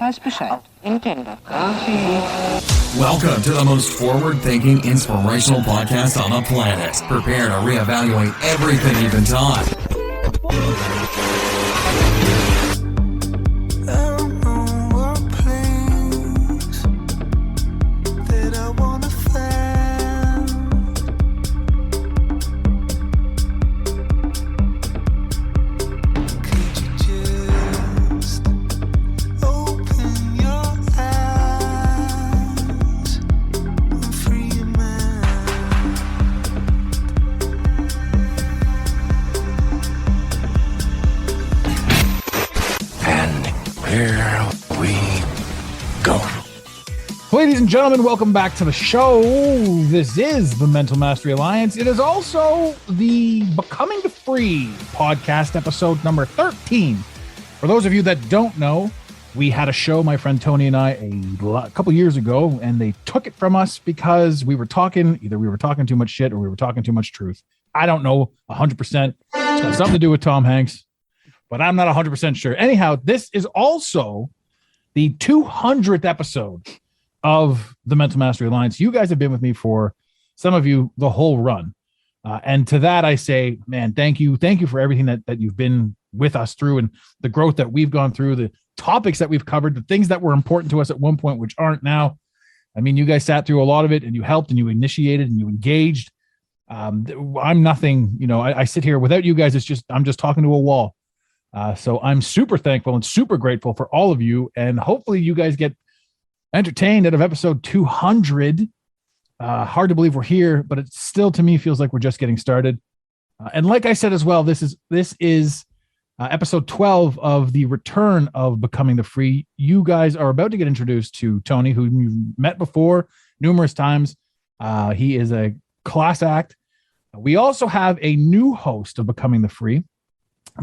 weiß Bescheid. Intendo. Welcome to the most forward-thinking, inspirational podcast on the planet. Prepare to reevaluate everything you've been taught. Ladies and gentlemen, welcome back to the show. This is the Mental Mastery Alliance. It is also the Becoming the Free podcast, episode number 13. For those of you that don't know, we had a show, my friend Tony and I, a couple years ago, and they took it from us because either we were talking too much shit or we were talking too much truth. I don't know 100%. It's got something to do with Tom Hanks, but I'm not 100% sure. Anyhow, this is also the 200th episode of the Mental Mastery Alliance. You guys have been with me for, some of you, the whole run. And to that, I say, man, thank you. Thank you for everything that you've been with us through and the growth that we've gone through, the topics that we've covered, the things that were important to us at one point, which aren't now. I mean, you guys sat through a lot of it and you helped and you initiated and you engaged. I'm nothing, I sit here without you guys. I'm just talking to a wall. So I'm super thankful and super grateful for all of you. And hopefully you guys get entertained out of episode 200. Hard to believe we're here, but it still, to me, feels like we're just getting started. And like I said as well, this is episode 12 of the return of Becoming the Free. You guys are about to get introduced to Tony, who you've met before numerous times. He is a class act. We also have a new host of Becoming the Free.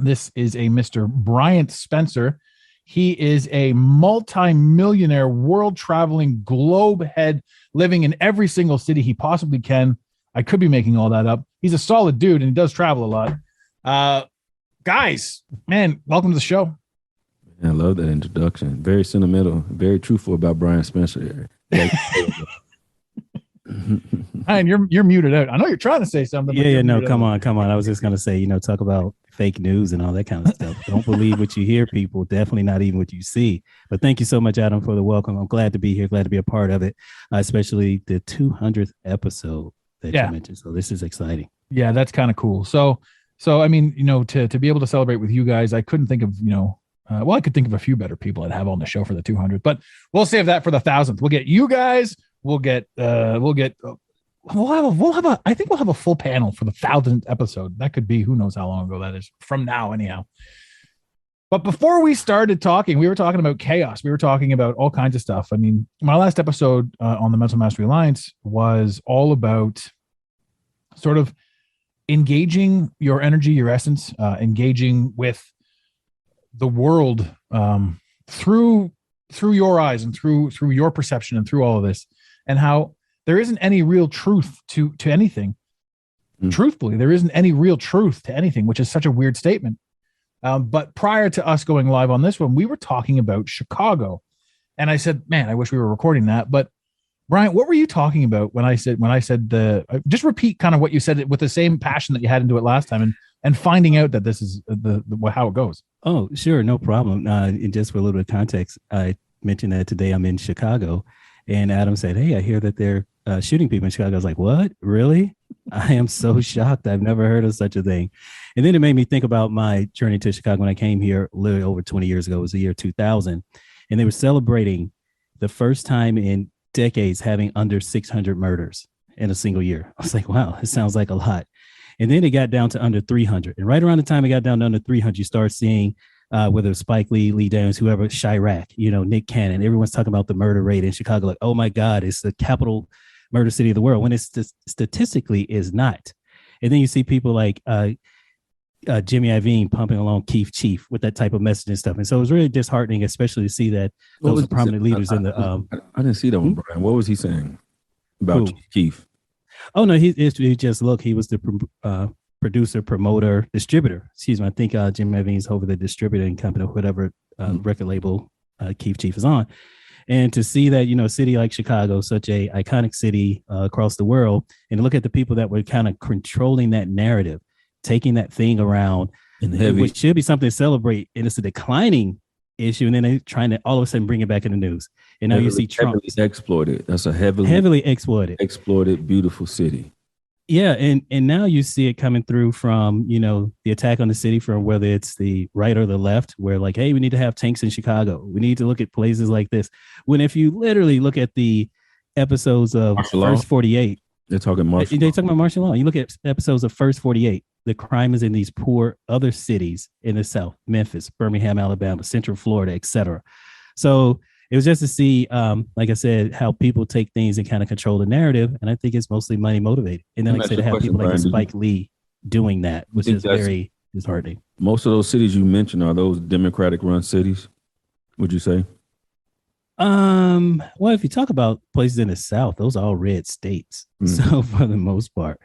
This is a Mr. Bryant Spencer. He is a multi-millionaire, world-traveling globe head, living in every single city he possibly can. I could be making all that up. He's a solid dude, and he does travel a lot. Guys, man, welcome to the show. I love that introduction. Very sentimental, very truthful about Brian Spencer. And you're muted out. I know you're trying to say something. Yeah, no, come on. I was just gonna say, talk about fake news and all that kind of stuff. Don't believe what you hear, people. Definitely not even what you see. But thank you so much, Adam, for the welcome. I'm glad to be here. Glad to be a part of it, especially the 200th episode that you mentioned. So this is exciting. Yeah, that's kind of cool. So I mean, to be able to celebrate with you guys, I couldn't think of I could think of a few better people I'd have on the show for the 200th, but we'll save that for the 1000th. We'll get you guys. I think we'll have a full panel for the 1000th episode. That could be, who knows how long ago that is from now, anyhow. But before we started talking, we were talking about chaos. We were talking about all kinds of stuff. I mean, my last episode on the Mental Mastery Alliance was all about sort of engaging your energy, your essence, engaging with the world through your eyes and through your perception and through all of this, and how there isn't any real truth to anything. Truthfully, there isn't any real truth to anything, which is such a weird statement. But prior to us going live on this one, we were talking about Chicago, and I said, "Man, I wish we were recording that." But Brian, what were you talking about when I said just repeat kind of what you said with the same passion that you had into it last time, and finding out that this is the how it goes. Oh, sure, no problem. And just for a little bit of context, I mentioned that today I'm in Chicago, and Adam said, "Hey, I hear that they're shooting people in Chicago." I was like, "What? Really?" I am so shocked. I've never heard of such a thing. And then it made me think about my journey to Chicago when I came here literally over 20 years ago. It was the year 2000. And they were celebrating the first time in decades having under 600 murders in a single year. I was like, wow, it sounds like a lot. And then it got down to under 300. And right around the time it got down to under 300, you start seeing whether it's Spike Lee, Lee Daniels, whoever, Chirac, Nick Cannon, everyone's talking about the murder rate in Chicago. Like, oh my God, it's the capital murder city of the world, when it's statistically is not. And then you see people like Jimmy Iovine pumping along Keith Chief with that type of message and stuff. And so it was really disheartening, especially to see that those prominent leaders in the. I didn't see that one, Brian. What was he saying about Keith? Oh, no, he just, look, he was the producer, promoter, distributor. Excuse me. I think Jimmy Iovine's over the distributing company or whatever record label Keith Chief is on. And to see that, a city like Chicago, such a iconic city across the world, and to look at the people that were kind of controlling that narrative, taking that thing around, which should be something to celebrate, and it's a declining issue, and then they're trying to all of a sudden bring it back in the news. And now you see Trump exploited. That's a heavily exploited, beautiful city. Yeah, and now you see it coming through from, the attack on the city, from whether it's the right or the left, where like, hey, we need to have tanks in Chicago. We need to look at places like this. When if you literally look at the episodes of First 48, they're talking martial law. They're talking about martial law. You look at episodes of First 48, the crime is in these poor other cities in the South, Memphis, Birmingham, Alabama, Central Florida, etc. So it was just to see, like I said, how people take things and kind of control the narrative. And I think it's mostly money motivated. And then, like I said, to have people like Spike Lee doing that, which is very disheartening. Most of those cities you mentioned, are those Democratic run cities, would you say? Well, if you talk about places in the South, those are all red states. So for the most part,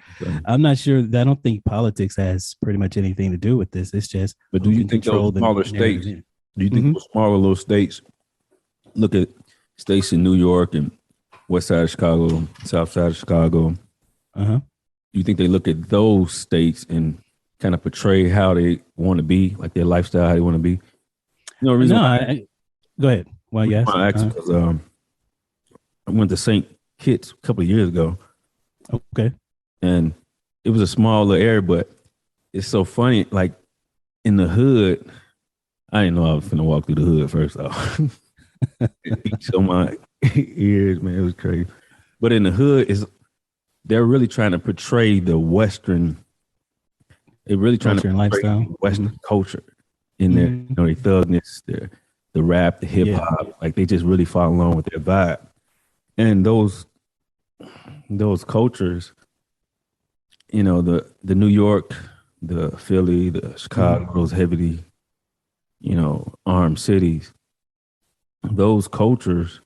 I'm not sure. I don't think politics has pretty much anything to do with this. It's just, but do you think those smaller states, do you think those smaller little states, look at states in New York and west side of Chicago, south side of Chicago. Do you think they look at those states and kind of portray how they want to be, like their lifestyle, how they want to be? Go ahead. Well, yes. Because I went to St. Kitts a couple of years ago. Okay. And it was a small little area, but it's so funny. Like in the hood, I didn't know I was going to walk through the hood first off. Each on my ears, man, it was crazy. But in the hood, they're really trying to portray the Western. They're really trying to portray lifestyle, Western culture in their, their thugness, the rap, the hip hop. Like they just really fall along with their vibe. And those cultures, the New York, the Philly, the Chicago, those heavily, armed cities. Those cultures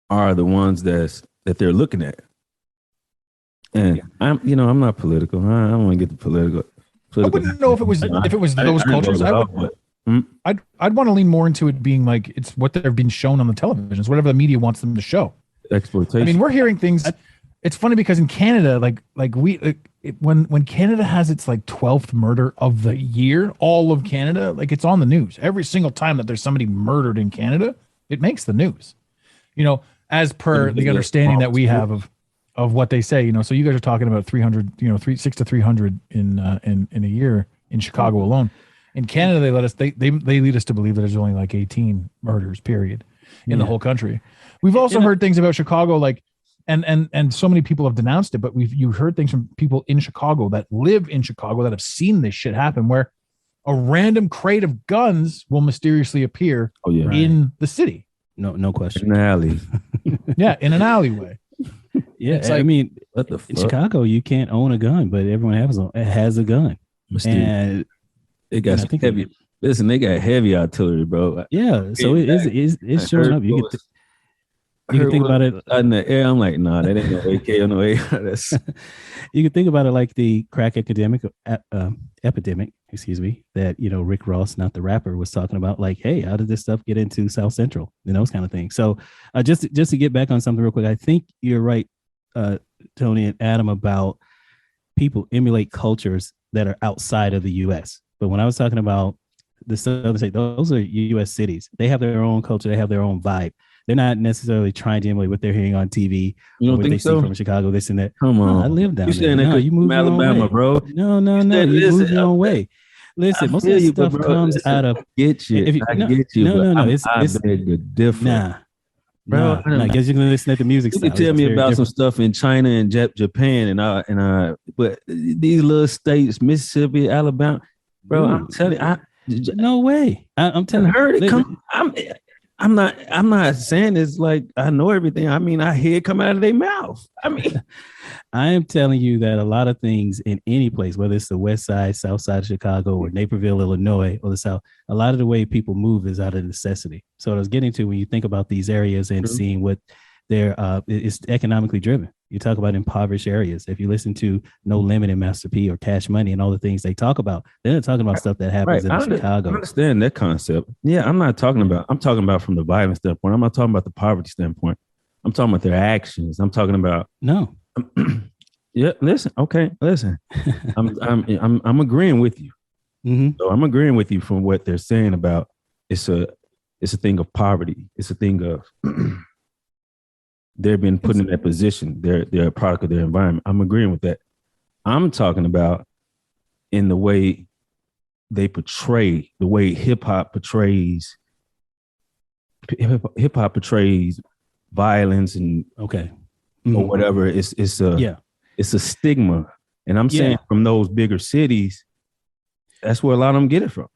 are the ones that they're looking at. And I'm not political. I don't want to get the political. I wouldn't know if it was those cultures. I'd want to lean more into it being like it's what they're being shown on the televisions, whatever the media wants them to show. Exploitation. I mean, we're hearing things. It's funny because in Canada, when Canada has its 12th murder of the year, all of Canada, it's on the news every single time that there's somebody murdered in Canada. It makes the news, as per the understanding that we have of what they say. So you guys are talking about 300, 6 to 300 in a year in Chicago alone. In Canada, they lead us to believe that there's only 18 murders, period, in the whole country. We've also heard things about Chicago, and so many people have denounced it, but you've heard things from people in Chicago that live in Chicago that have seen this shit happen, where a random crate of guns will mysteriously appear in the city. No question. In the alley. Yeah, in an alleyway. Yeah, it's in Chicago, you can't own a gun, but everyone has a gun. And they got heavy. Listen, they got heavy artillery, bro. Yeah, so it's showing up. You can think about it in the air. I'm like, nah, that ain't no AK or no AR. You can think about it like the crack epidemic, that Rick Ross, not the rapper, was talking about. Like, hey, how did this stuff get into South Central? Those kind of things. So, just to get back on something real quick, I think you're right, Tony and Adam, about people emulate cultures that are outside of the U.S. But when I was talking about the Southern state, those are U.S. cities. They have their own culture. They have their own vibe. They're not necessarily trying to emulate what they're hearing on TV. You don't what think they so? See from Chicago, this and that. Come on, I live down there. No, you moved Alabama, bro. No. You moved your own way. Listen, most of that stuff comes out of. I get you. No. I beg to differ. Nah, bro. I guess you can listen to the music. You can tell me about some stuff in China and Japan but these little states, Mississippi, Alabama, bro. I'm telling you, no way. I'm telling you. I'm not saying it's like I know everything. I mean, I hear it come out of their mouth. I mean, I am telling you that a lot of things in any place, whether it's the west side, south side of Chicago, or Naperville, Illinois, or the south, a lot of the way people move is out of necessity. So what I was getting to, when you think about these areas and seeing what they're, it's economically driven. You talk about impoverished areas. If you listen to No Limit and Master P or Cash Money and all the things they talk about, they're not talking about stuff that happens in Chicago. I understand that concept. Yeah, I'm talking about from the violence standpoint. I'm not talking about the poverty standpoint. I'm talking about their actions. I'm talking about no. Yeah, listen. I'm agreeing with you. Mm-hmm. So I'm agreeing with you from what they're saying about it's a thing of poverty. It's a thing of they've been put in that position. They're a product of their environment. I'm agreeing with that. I'm talking about in the way they portray, the way hip hop portrays violence and okay. Or whatever. It's a stigma. And I'm saying from those bigger cities, that's where a lot of them get it from.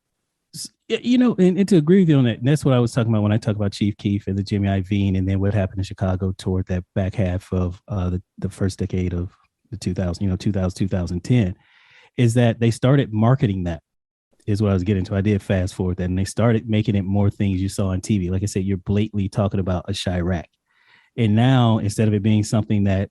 You know, and to agree with you on that, and that's what I was talking about when I talk about Chief Keef and the Jimmy Iovine, and then what happened in Chicago toward that back half of the first decade of the 2010, is that they started marketing that, is what I was getting to. I did fast forward that, and they started making it more things you saw on TV. Like I said, you're blatantly talking about a Chirac. And now, instead of it being something that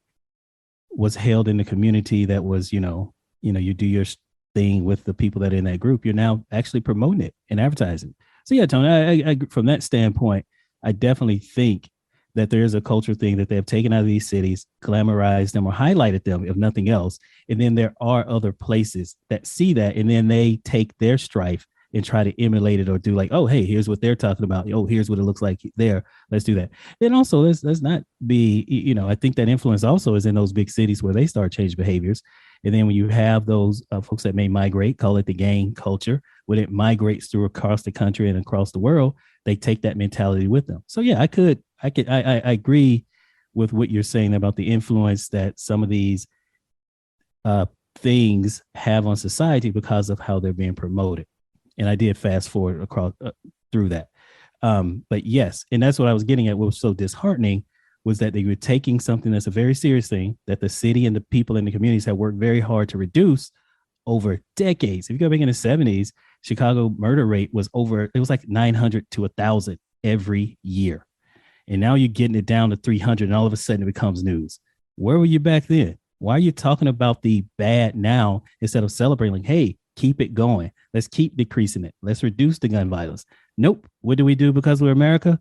was held in the community that was, you do your thing with the people that are in that group, you're now actually promoting it and advertising. So yeah, Tony, I from that standpoint, I definitely think that there is a culture thing that they have taken out of these cities, glamorized them or highlighted them, if nothing else. And then there are other places that see that, and then they take their strife and try to emulate it or do like, oh, hey, here's what they're talking about. Oh, here's what it looks like there. Let's do that. And also, let's not be, I think that influence also is in those big cities where they start change behaviors. And then when you have those folks that may migrate, call it the gang culture, when it migrates through across the country and across the world, they take that mentality with them. So yeah, I agree with what you're saying about the influence that some of these things have on society because of how they're being promoted. And I did fast forward across through that. But yes, and that's what I was getting at. What was so disheartening was that they were taking something that's a very serious thing that the city and the people in the communities have worked very hard to reduce over decades. If you go back in the 70s, Chicago murder rate was it was like 900 to 1,000 every year. And now you're getting it down to 300 and all of a sudden it becomes news. Where were you back then? Why are you talking about the bad now instead of celebrating like, hey, keep it going. Let's keep decreasing it. Let's reduce the gun violence. Nope. What do we do because we're America?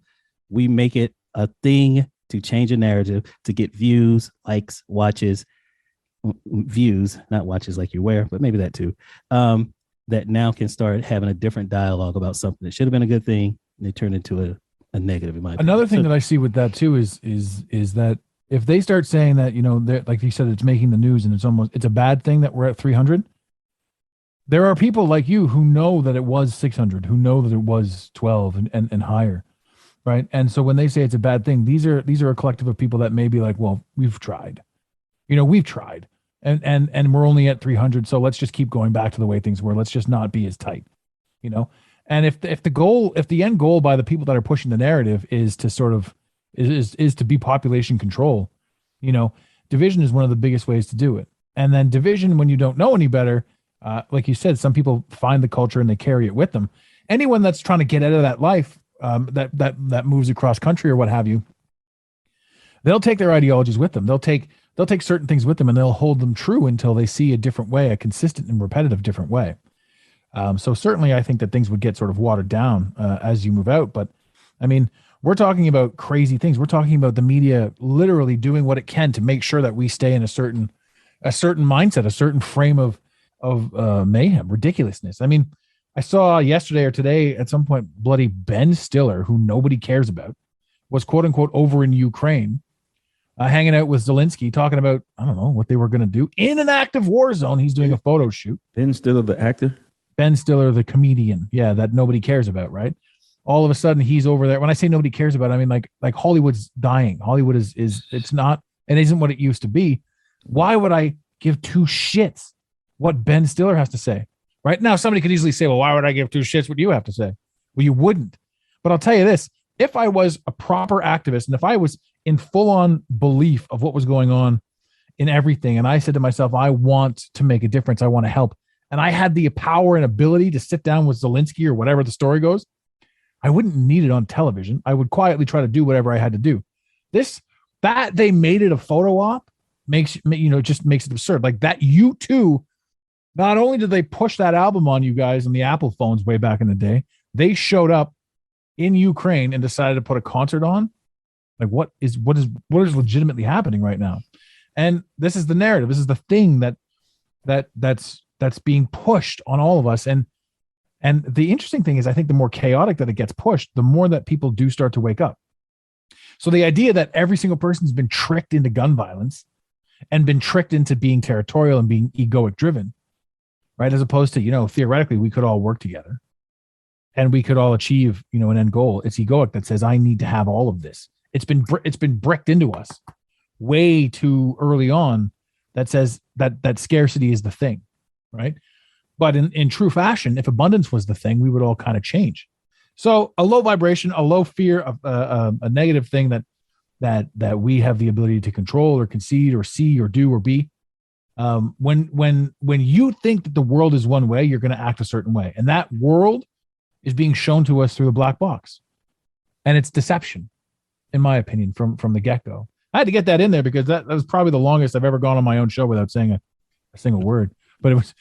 We make it a thing to change a narrative, to get views, likes, watches, views, not watches like you wear, but maybe that too, that now can start having a different dialogue about something that should have been a good thing. And they turn into a negative in my opinion. Another thing that I see with that too is that if they start saying that, like you said, it's making the news and it's a bad thing that we're at 300. There are people like you who know that it was 600, who know that it was 12 and higher. Right. And so when they say it's a bad thing, these are a collective of people that may be like, well, we've tried, we've tried and we're only at 300. So let's just keep going back to the way things were. Let's just not be as tight, and if the end goal by the people that are pushing the narrative is to sort of is to be population control, division is one of the biggest ways to do it. And then division, when you don't know any better, like you said, some people find the culture and they carry it with them. Anyone that's trying to get out of that life, that moves across country or what have you, they'll take their ideologies with them. They'll take certain things with them and they'll hold them true until they see a different way, a consistent and repetitive different way. So certainly I think that things would get sort of watered down as you move out. But I mean, we're talking about crazy things. We're talking about the media literally doing what it can to make sure that we stay in a certain mindset, a certain frame of mayhem, ridiculousness. I mean, I saw yesterday or today at some point, bloody Ben Stiller, who nobody cares about, was quote unquote over in Ukraine, hanging out with Zelensky, talking about, I don't know, what they were going to do in an active war zone. He's doing a photo shoot. Ben Stiller, the actor? Ben Stiller, the comedian. Yeah, that nobody cares about, right? All of a sudden he's over there. When I say nobody cares about, I mean like Hollywood's dying. Hollywood is it's not, and isn't what it used to be. Why would I give two shits what Ben Stiller has to say? Right now, somebody could easily say, well, why would I give two shits what you have to say? Well, you wouldn't. But I'll tell you this, if I was a proper activist and if I was in full on belief of what was going on in everything, and I said to myself, I want to make a difference, I want to help, and I had the power and ability to sit down with Zelensky or whatever the story goes, I wouldn't need it on television. I would quietly try to do whatever I had to do. That they made it a photo op just makes it absurd. Like that U2, not only did they push that album on you guys on the Apple phones way back in the day, they showed up in Ukraine and decided to put a concert on. Like what is legitimately happening right now? And this is the narrative. This is the thing that's being pushed on all of us. And the interesting thing is, I think the more chaotic that it gets pushed, the more that people do start to wake up. So the idea that every single person's been tricked into gun violence and been tricked into being territorial and being egoic driven, right? As opposed to, theoretically, we could all work together and we could all achieve, an end goal. It's egoic that says, I need to have all of this. It's been bricked into us way too early on that says that scarcity is the thing, right? But in true fashion, if abundance was the thing, we would all kind of change. So a low vibration, a low fear of a negative thing that we have the ability to control or concede or see or do or be. When you think that the world is one way, you're going to act a certain way, and that world is being shown to us through the black box, and it's deception, in my opinion, from the get-go. I had to get that in there because that was probably the longest I've ever gone on my own show without saying a single word. But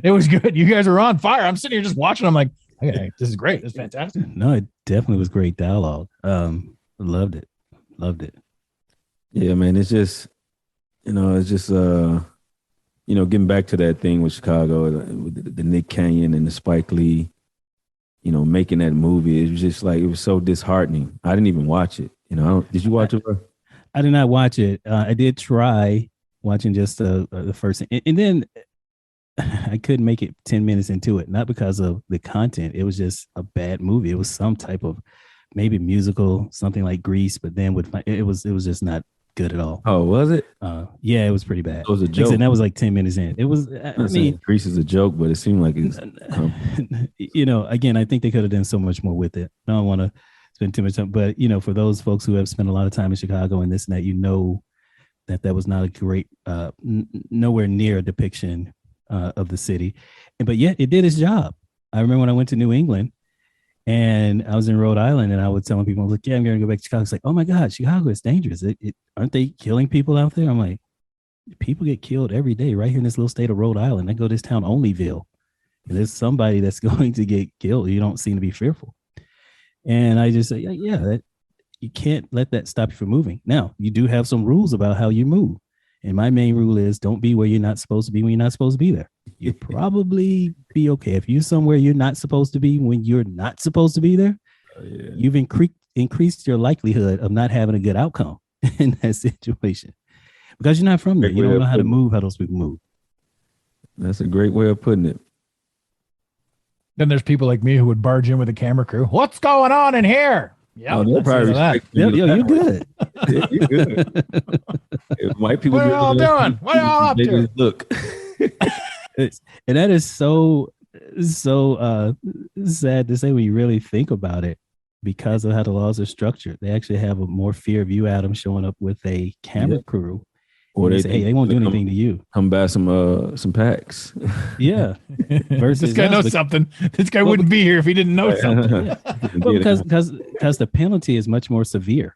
it was good. You guys are on fire. I'm sitting here just watching. I'm like, okay, this is great. This is fantastic. No, it definitely was great dialogue. Loved it. Yeah, man. It's just, getting back to that thing with Chicago, with the Nick Cannon and the Spike Lee, making that movie. It was just like, it was so disheartening. I didn't even watch it. Did you watch it, bro? I did not watch it. I did try watching just the first, and then I couldn't make it 10 minutes into it. Not because of the content. It was just a bad movie. It was some type of maybe musical, something like Grease, but then it was just not good at all. Oh, was it? Yeah, it was pretty bad. It was a joke. And that was like 10 minutes in. It was, I mean, Grease is a joke, but it seemed like it's, again, I think they could have done so much more with it. I don't want to spend too much time, but for those folks who have spent a lot of time in Chicago and this and that, that was not a great, nowhere near a depiction of the city. But yet it did its job. I remember when I went to New England and I was in Rhode Island and I was telling people, I was like, yeah, I'm going to go back to Chicago. It's like, oh my God, Chicago is dangerous. Aren't they killing people out there? I'm like, people get killed every day right here in this little state of Rhode Island. I go to this town, Onlyville, and there's somebody that's going to get killed. You don't seem to be fearful. And I just say, yeah, you can't let that stop you from moving. Now, you do have some rules about how you move. And my main rule is don't be where you're not supposed to be when you're not supposed to be there. You'll probably be okay. If you're somewhere you're not supposed to be when you're not supposed to be there, you've increased your likelihood of not having a good outcome in that situation. Because you're not from there. You don't know how to move, how those people move. That's a great way of putting it. Then there's people like me who would barge in with a camera crew. What's going on in here? Yeah, they'll probably respect you. You're good. You're good. White people. What are y'all doing? What are y'all up to? Look, and that is so sad to say when you really think about it, because of how the laws are structured. They actually have a more fear of you, Adam, showing up with a camera crew. Or they say, hey, they won't do anything to you. Come buy some packs. Yeah. Versus this guy knows something. This guy wouldn't be here if he didn't know something. Yeah. Well, because the penalty is much more severe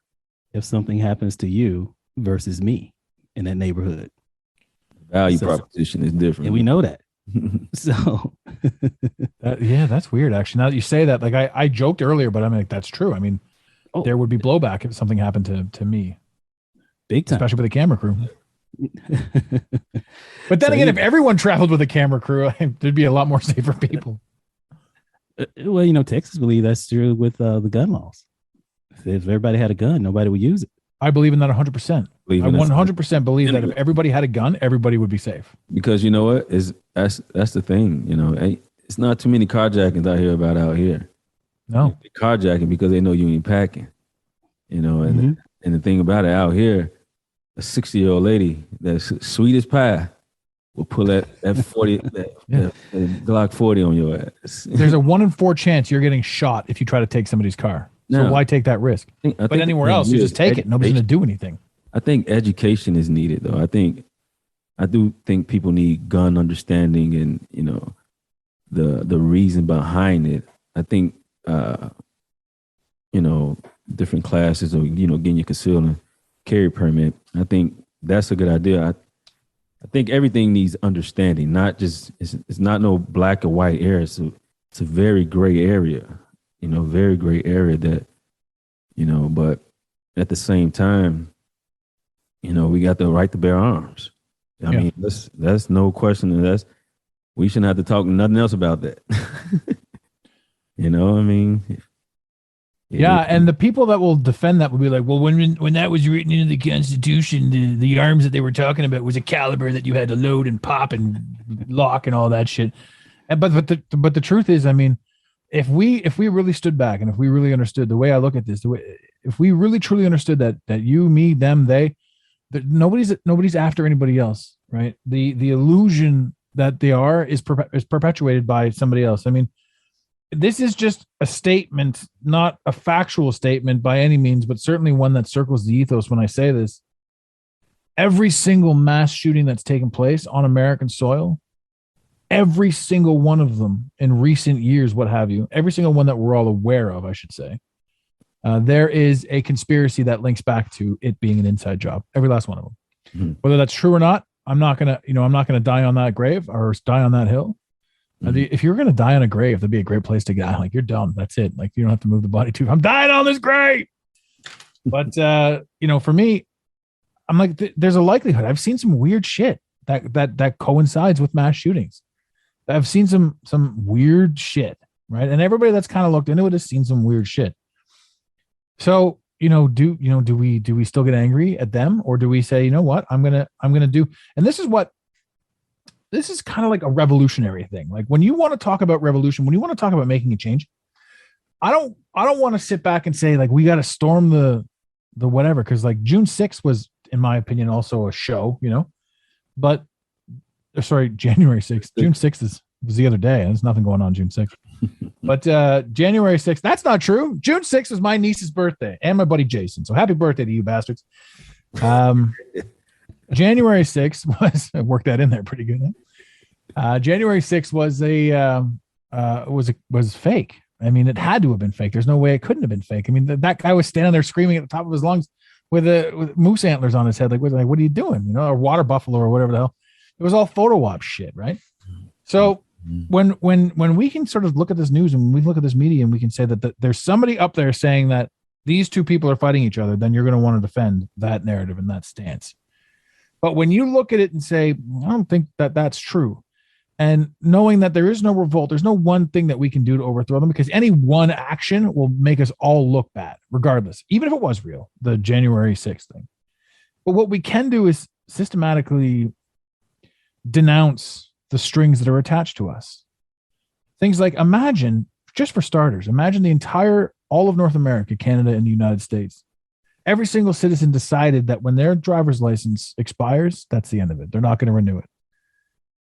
if something happens to you versus me in that neighborhood. Value proposition is different. And we know that. So that's weird. Actually, now that you say that, like I joked earlier, but I mean, that's true. I mean, there would be blowback if something happened to me. Big time. Especially with a camera crew. But then again, if everyone traveled with a camera crew, there'd be a lot more safer people. Well, Texas believe that's true with the gun laws. If everybody had a gun, nobody would use it. I believe in that 100%. I 100% believe that if everybody had a gun, everybody would be safe. Because you know what? That's the thing. It's not too many carjackings out here. No, they carjacking because they know you ain't packing. And the thing about it out here, a 60-year-old lady that's sweet as pie will pull that 40 that Glock 40 on your ass. There's a 1 in 4 chance you're getting shot if you try to take somebody's car. So why take that risk? But anywhere else, you just take it. Nobody's going to do anything. I think education is needed, though. I do think people need gun understanding and the reason behind it. I think different classes of getting your concealed and carry permit. I think that's a good idea. I think everything needs understanding, not just it's not no black or white area. It's a very gray area, very gray area that, but at the same time, we got the right to bear arms. I mean, that's no question. And we shouldn't have to talk nothing else about that. I mean, yeah, and the people that will defend that will be like, well, when that was written into the Constitution, the arms that they were talking about was a caliber that you had to load and pop and lock and all that shit. But the truth is, I mean, if we really stood back and if we really understood the way I look at this, if we really truly understood that you, me, them, they, that nobody's after anybody else, right? The illusion that they are is perpetuated by somebody else. I mean, this is just a statement, not a factual statement by any means, but certainly one that circles the ethos when I say this. Every single mass shooting that's taken place on American soil, every single one of them in recent years, what have you, every single one that we're all aware of, I should say, there is a conspiracy that links back to it being an inside job. Every last one of them. Mm-hmm. Whether that's true or not, I'm not gonna die on that grave or die on that hill. Mm-hmm. If you're going to die on a grave, that'd be a great place to die. Like, you're done. That's it. Like, you don't have to move the body too. I'm dying on this grave. But, for me, I'm like, there's a likelihood. I've seen some weird shit that coincides with mass shootings. I've seen some weird shit, right? And everybody that's kind of looked into it has seen some weird shit. So, do we still get angry at them, or do we say, you know what, I'm going to do, and this is kind of like a revolutionary thing. Like, when you want to talk about revolution, when you want to talk about making a change, I don't want to sit back and say, like, we got to storm the whatever. Cause like June 6th was, in my opinion, also a show, but January 6th, June 6th was the other day. And there's nothing going on June 6th, but January 6th, that's not true. June 6th was my niece's birthday and my buddy Jason. So happy birthday to you bastards. January 6th was, I worked that in there pretty good. Huh? January 6th was fake. I mean, it had to have been fake. There's no way it couldn't have been fake. I mean, that guy was standing there screaming at the top of his lungs with moose antlers on his head. Like, what are you doing? Or water buffalo or whatever the hell. It was all photo op shit, right? So when we can sort of look at this news and we look at this media and we can say that there's somebody up there saying that these two people are fighting each other, then you're going to want to defend that narrative and that stance. But when you look at it and say, I don't think that that's true, and knowing that there is no revolt, there's no one thing that we can do to overthrow them, because any one action will make us all look bad, regardless, even if it was real, the January 6th thing. But what we can do is systematically denounce the strings that are attached to us. Things like, imagine, just for starters, imagine all of North America, Canada, and the United States. Every single citizen decided that when their driver's license expires, that's the end of it. They're not going to renew it.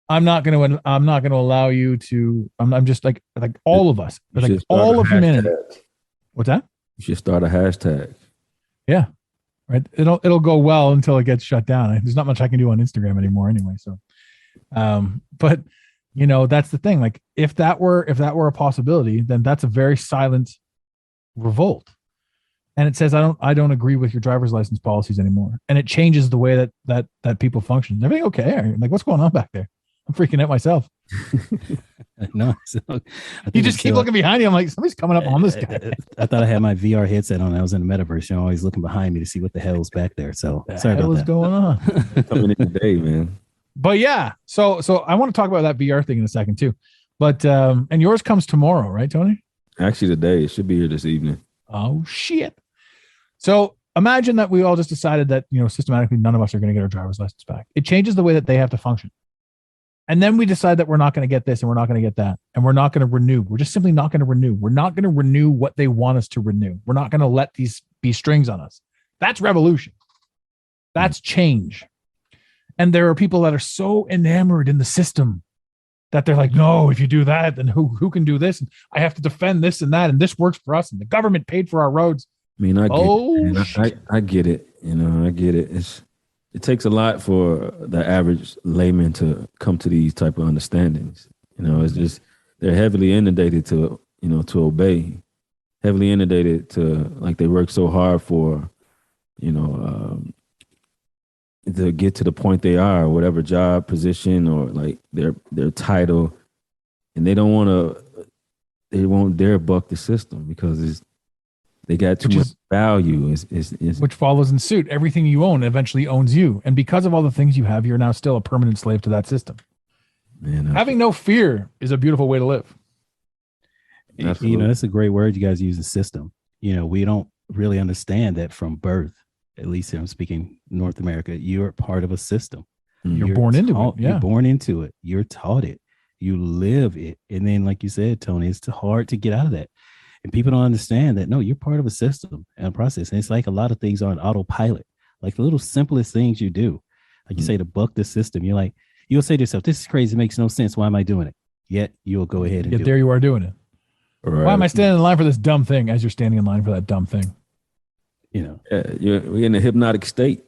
I'm not going to allow you to. I'm just like all of us, like all of humanity. What's that? You should start a hashtag. Yeah, right. It'll go well until it gets shut down. There's not much I can do on Instagram anymore, anyway. So, but that's the thing. Like, if that were a possibility, then that's a very silent revolt. And it says, I don't agree with your driver's license policies anymore. And it changes the way that people function. Everything okay? Like, what's going on back there? I'm freaking out myself. No, you just keep looking behind you. I'm like, somebody's coming up on this guy. I thought I had my VR headset on. I was in the metaverse. I'm always looking behind me to see what the hell's back there. So sorry about what's that. Going on? Coming in today, man. But yeah, so I want to talk about that VR thing in a second too. But and yours comes tomorrow, right, Tony? Actually, today. It should be here this evening. Oh shit. So imagine that we all just decided that, systematically none of us are going to get our driver's license back. It changes the way that they have to function. And then we decide that we're not going to get this and we're not going to get that. And we're not going to renew. We're just simply not going to renew. We're not going to renew what they want us to renew. We're not going to let these be strings on us. That's revolution. That's change. And there are people that are so enamored in the system that they're like, no, if you do that, then who can do this? And I have to defend this and that. And this works for us. And the government paid for our roads. I mean, I get it. I get it. It takes a lot for the average layman to come to these type of understandings. It's just, they're heavily inundated to obey, heavily inundated to, like, they work so hard for, to get to the point they are, whatever job position or like their title, and they won't dare buck the system because they got too much value. Which follows in suit. Everything you own eventually owns you, and because of all the things you have, you're now still a permanent slave to that system. Man, having no fear is a beautiful way to live. Absolutely. You know, that's a great word you guys use, the system. You know, we don't really understand that from birth. At least I'm speaking North America, you're part of a system. You're born into it. Yeah. You're born into it. You're taught it. You live it. And then, like you said, Tony, it's hard to get out of that. And people don't understand that, no, you're part of a system and a process. And it's like a lot of things are on autopilot, like the little simplest things you do. Like you say, to buck the system, you'll say to yourself, this is crazy. It makes no sense. Why am I doing it? Yet you'll go ahead and Yet there you are doing it. Right. Why am I standing in line for this dumb thing as you're standing in line for that dumb thing? You know, we're in a hypnotic state,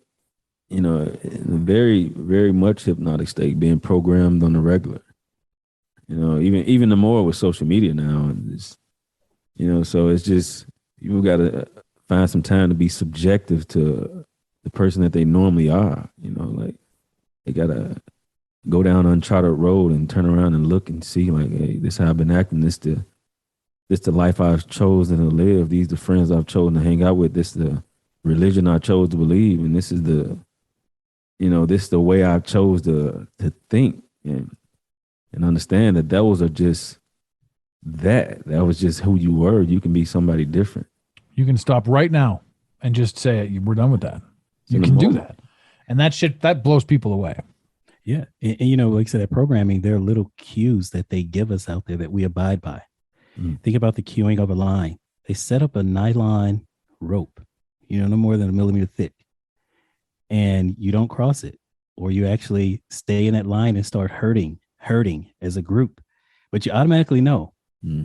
you know, in a very, very much hypnotic state, being programmed on the regular, you know, even the more with social media now, you know, so it's just, you got to find some time to be subjective to the person that they normally are, you know, like they got to go down uncharted road and turn around and look and see like, hey, this is how I've been acting, this the life I've chosen to live. These the friends I've chosen to hang out with. This the religion I chose to believe, and this is the way I chose to think and understand that those are just that was just who you were. You can be somebody different. You can stop right now and just say, we're done with that. You can do that, and that shit that blows people away. Yeah, and you know, like I said, that programming, there are little cues that they give us out there that we abide by. Think about the queuing of a line. They set up a nylon rope, you know, no more than 1 millimeter thick, and you don't cross it, or you actually stay in that line and start herding as a group. But you automatically know,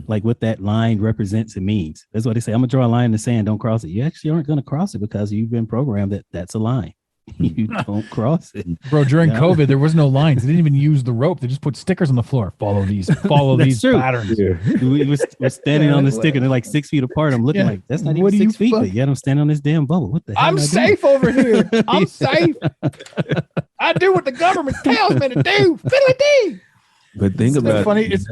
like what that line represents and means. That's why they say, I'm gonna draw a line in the sand, don't cross it. You actually aren't gonna cross it because you've been programmed that that's a line. You don't cross it. Bro, during COVID, there was no lines. They didn't even use the rope. They just put stickers on the floor. Follow these patterns. Yeah. We're standing on the sticker. They're like 6 feet apart. I'm looking like, that's not even 6 feet. But yet I'm standing on this damn bubble. What the hell? I'm safe over here. I'm safe. I do what the government tells me to do. Fiddly-dee. But think about it. Funny. It's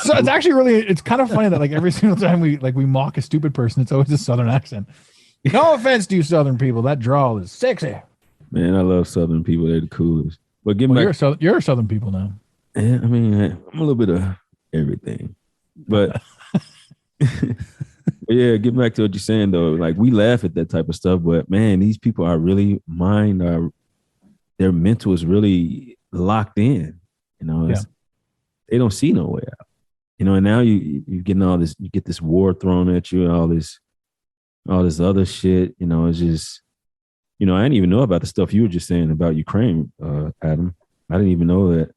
actually really, it's kind of funny that like every single time we mock a stupid person, it's always a Southern accent. No offense to you Southern people. That drawl is sexy. Man, I love Southern people. They're the coolest. But you're a Southern people now. Yeah, I mean, I'm a little bit of everything. But yeah, get back to what you're saying though. Like we laugh at that type of stuff, but man, these people are really their mental is really locked in. You know, they don't see no way out. You know, and now you're getting all this, you get this war thrown at you and all this other shit, you know, it's just, you know, I didn't even know about the stuff you were just saying about Ukraine, Adam. I didn't even know that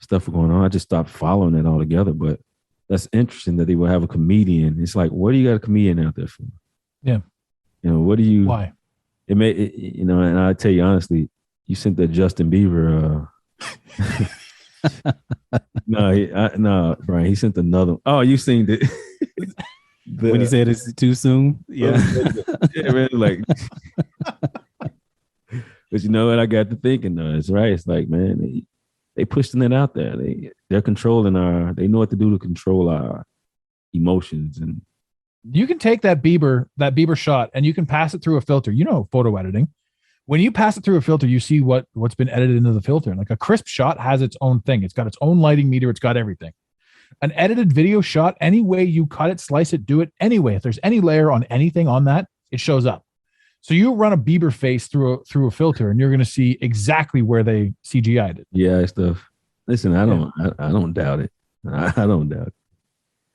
stuff was going on. I just stopped following it altogether. But that's interesting that they will have a comedian. It's like, what do you got a comedian out there for? Yeah. You know, why? You know, and I tell you honestly, you sent that Justin Bieber. No, Brian, he sent another. Oh, you seen it. When he said it's too soon, yeah, really, like. But you know what? I got to thinking though. It's right. It's like, man, they pushing it out there. They're controlling they know what to do to control our emotions. And you can take that Bieber shot and you can pass it through a filter. You know, photo editing. When you pass it through a filter, you see what's been edited into the filter. Like a crisp shot has its own thing. It's got its own lighting meter. It's got everything. An edited video shot, any way you cut it, slice it, do it anyway. If there's any layer on anything on that, it shows up. So you run a Bieber face through a filter, and you're going to see exactly where they CGI'd it. Yeah, stuff. Listen, I don't doubt it. I don't doubt it.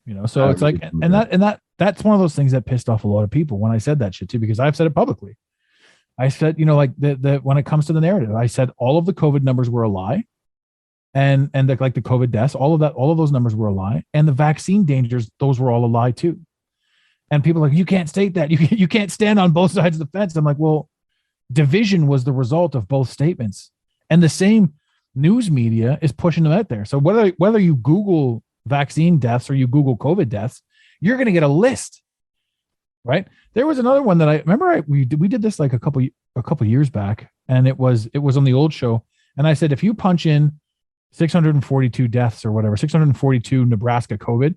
You know, so it's like, that's one of those things that pissed off a lot of people when I said that shit too, because I've said it publicly. I said, you know, like the when it comes to the narrative, I said all of the COVID numbers were a lie. And the COVID deaths, all of those numbers were a lie. And the vaccine dangers, those were all a lie too. And people are like, you can't state that. You can't stand on both sides of the fence. I'm like, well, division was the result of both statements. And the same news media is pushing them out there. So whether you Google vaccine deaths or you Google COVID deaths, you're going to get a list, right? There was another one that I remember we did this like a couple years back. and it was on the old show. And I said, if you punch in 642 deaths or whatever, 642 Nebraska COVID,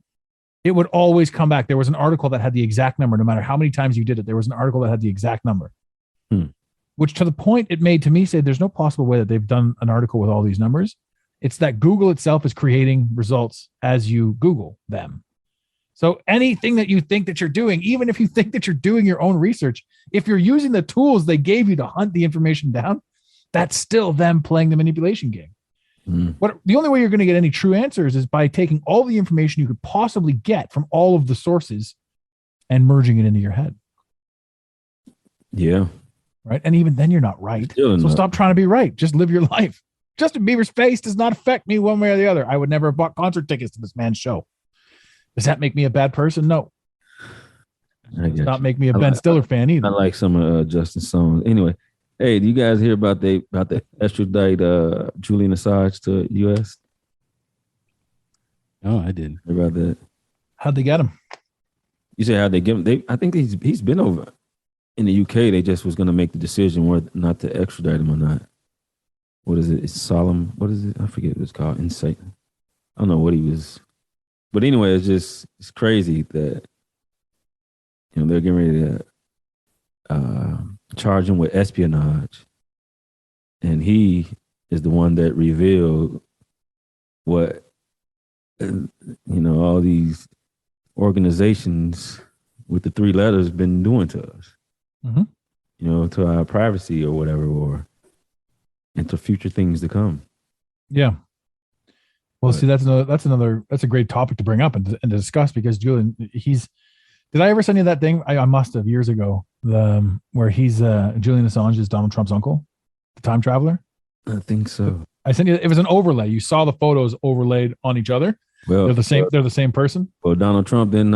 it would always come back. There was an article that had the exact number, no matter how many times you did it. There was an article that had the exact number, which to the point it made to me say there's no possible way that they've done an article with all these numbers. It's that Google itself is creating results as you Google them. So anything that you think that you're doing, even if you think that you're doing your own research, if you're using the tools they gave you to hunt the information down, that's still them playing the manipulation game. The only way you're going to get any true answers is by taking all the information you could possibly get from all of the sources and merging it into your head. Yeah. Right. And even then you're not right. So stop trying to be right. Just live your life. Justin Bieber's face does not affect me one way or the other. I would never have bought concert tickets to this man's show. Does that make me a bad person? No. It does not make me a Ben Stiller fan either. I like some of Justin's songs. Anyway, hey, do you guys hear about the extradite Julian Assange to U.S.? Oh, I didn't. Hear about that? How'd they get him? You say how'd they get him? I think he's been over in the UK. They just was going to make the decision whether not to extradite him or not. What is it? It's solemn. What is it? I forget what it's called. Insight. I don't know what he was. But anyway, it's crazy that they're getting ready to charge him with espionage, and he is the one that revealed what all these organizations with the three letters been doing to us, to our privacy or whatever, and to future things to come. Yeah. Well, see, that's a great topic to bring up and discuss, because Julian, did I ever send you that thing? I must have years ago, where he's Julian Assange is Donald Trump's uncle, the time traveler. I think so. I sent you. It was an overlay. You saw the photos overlaid on each other. Well, they're the same. They're the same person. Well, Donald Trump didn't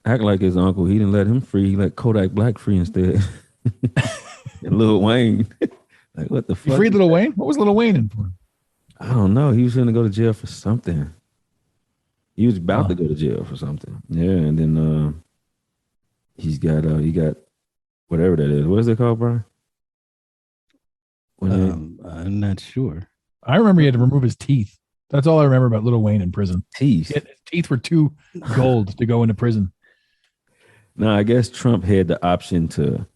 act like his uncle. He didn't let him free. He let Kodak Black free instead. And Lil Wayne. Like, what the fuck? You freed Lil Wayne? What was Lil Wayne in for? I don't know. He was going to go to jail for something. He was about to go to jail for something. Yeah, and then he got whatever that is. What is it called, Brian? I'm not sure. I remember he had to remove his teeth. That's all I remember about Lil Wayne in prison. Teeth. His teeth were too gold to go into prison. No, I guess Trump had the option to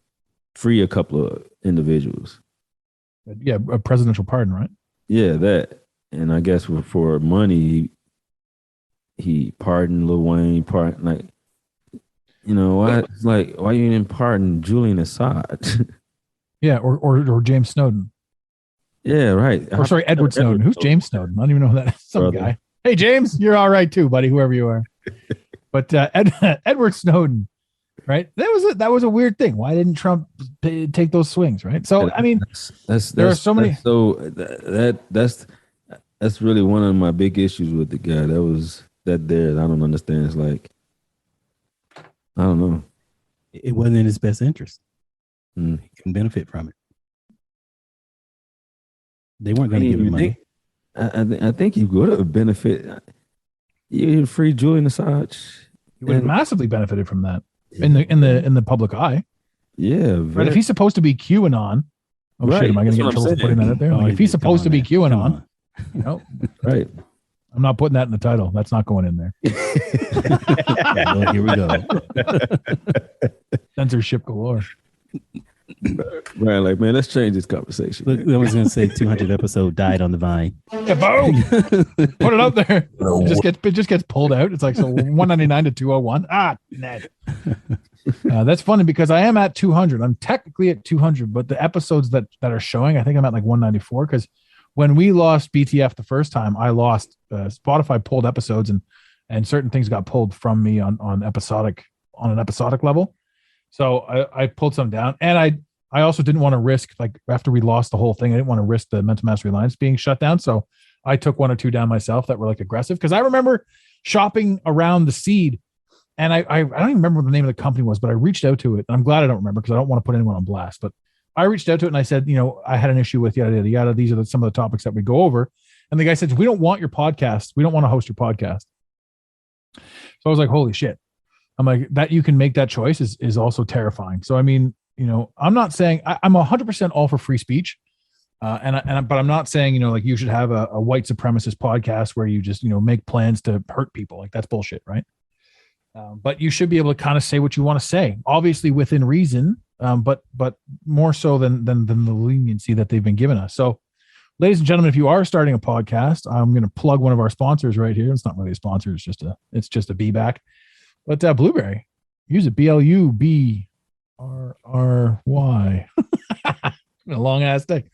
free a couple of individuals. Yeah, a presidential pardon, right? Yeah, that. And I guess for money, he pardoned Lil Wayne. Why you didn't pardon Julian Assange? Yeah, or James Snowden. Yeah, right. Or sorry, Edward Snowden. Who's James Snowden? I don't even know who that is. Some brother. Guy. Hey, James, you're all right too, buddy, whoever you are. But Edward Snowden, right? That was a weird thing. Why didn't Trump take those swings, right? So I mean, there are so many. So that's really one of my big issues with the guy. I don't understand. It's like, I don't know. It wasn't in his best interest. He can benefit from it. They weren't going to give him money. I think he would have benefited. You free Julian Assange. He would have massively benefited from that in the public eye. Yeah, right. If he's supposed to be QAnon, shit, am I going to get in trouble for putting that out there? If he's supposed to be QAnon, right. I'm not putting that in the title. That's not going in there. Well, here we go. Censorship galore. Right, like, man, let's change this conversation. Look, I was going to say 200 episode died on the vine. Yeah, boom! Put it up there. It just gets pulled out. It's like, so 199 to 201. Ned. That's funny because I am at 200. I'm technically at 200, but the episodes that are showing, I think I'm at like 194, because when we lost BTF the first time, I lost Spotify pulled episodes and certain things got pulled from me on an episodic level. So I pulled some down, and I also didn't want to risk, like, after we lost the whole thing, I didn't want to risk the Mental Mastery Alliance being shut down. So I took one or two down myself that were like aggressive, because I remember shopping around the seed, and I don't even remember what the name of the company was, but I reached out to it, and I'm glad I don't remember because I don't want to put anyone on blast. But I reached out to it and I said, I had an issue with yada yada yada. These are some of the topics that we go over, and the guy said, we don't want your podcast. We don't want to host your podcast. So I was like, holy shit. I'm like, that you can make that choice is also terrifying. So, I mean, I'm not saying I'm 100% all for free speech. But I'm not saying, like you should have a white supremacist podcast where you just, make plans to hurt people. Like that's bullshit. Right. But you should be able to kind of say what you want to say, obviously within reason, but more so than the leniency that they've been giving us. So, ladies and gentlemen, if you are starting a podcast, I'm going to plug one of our sponsors right here. It's not really a sponsor; it's just a be back. But Blueberry, use it BLUBRRY. A long ass thing.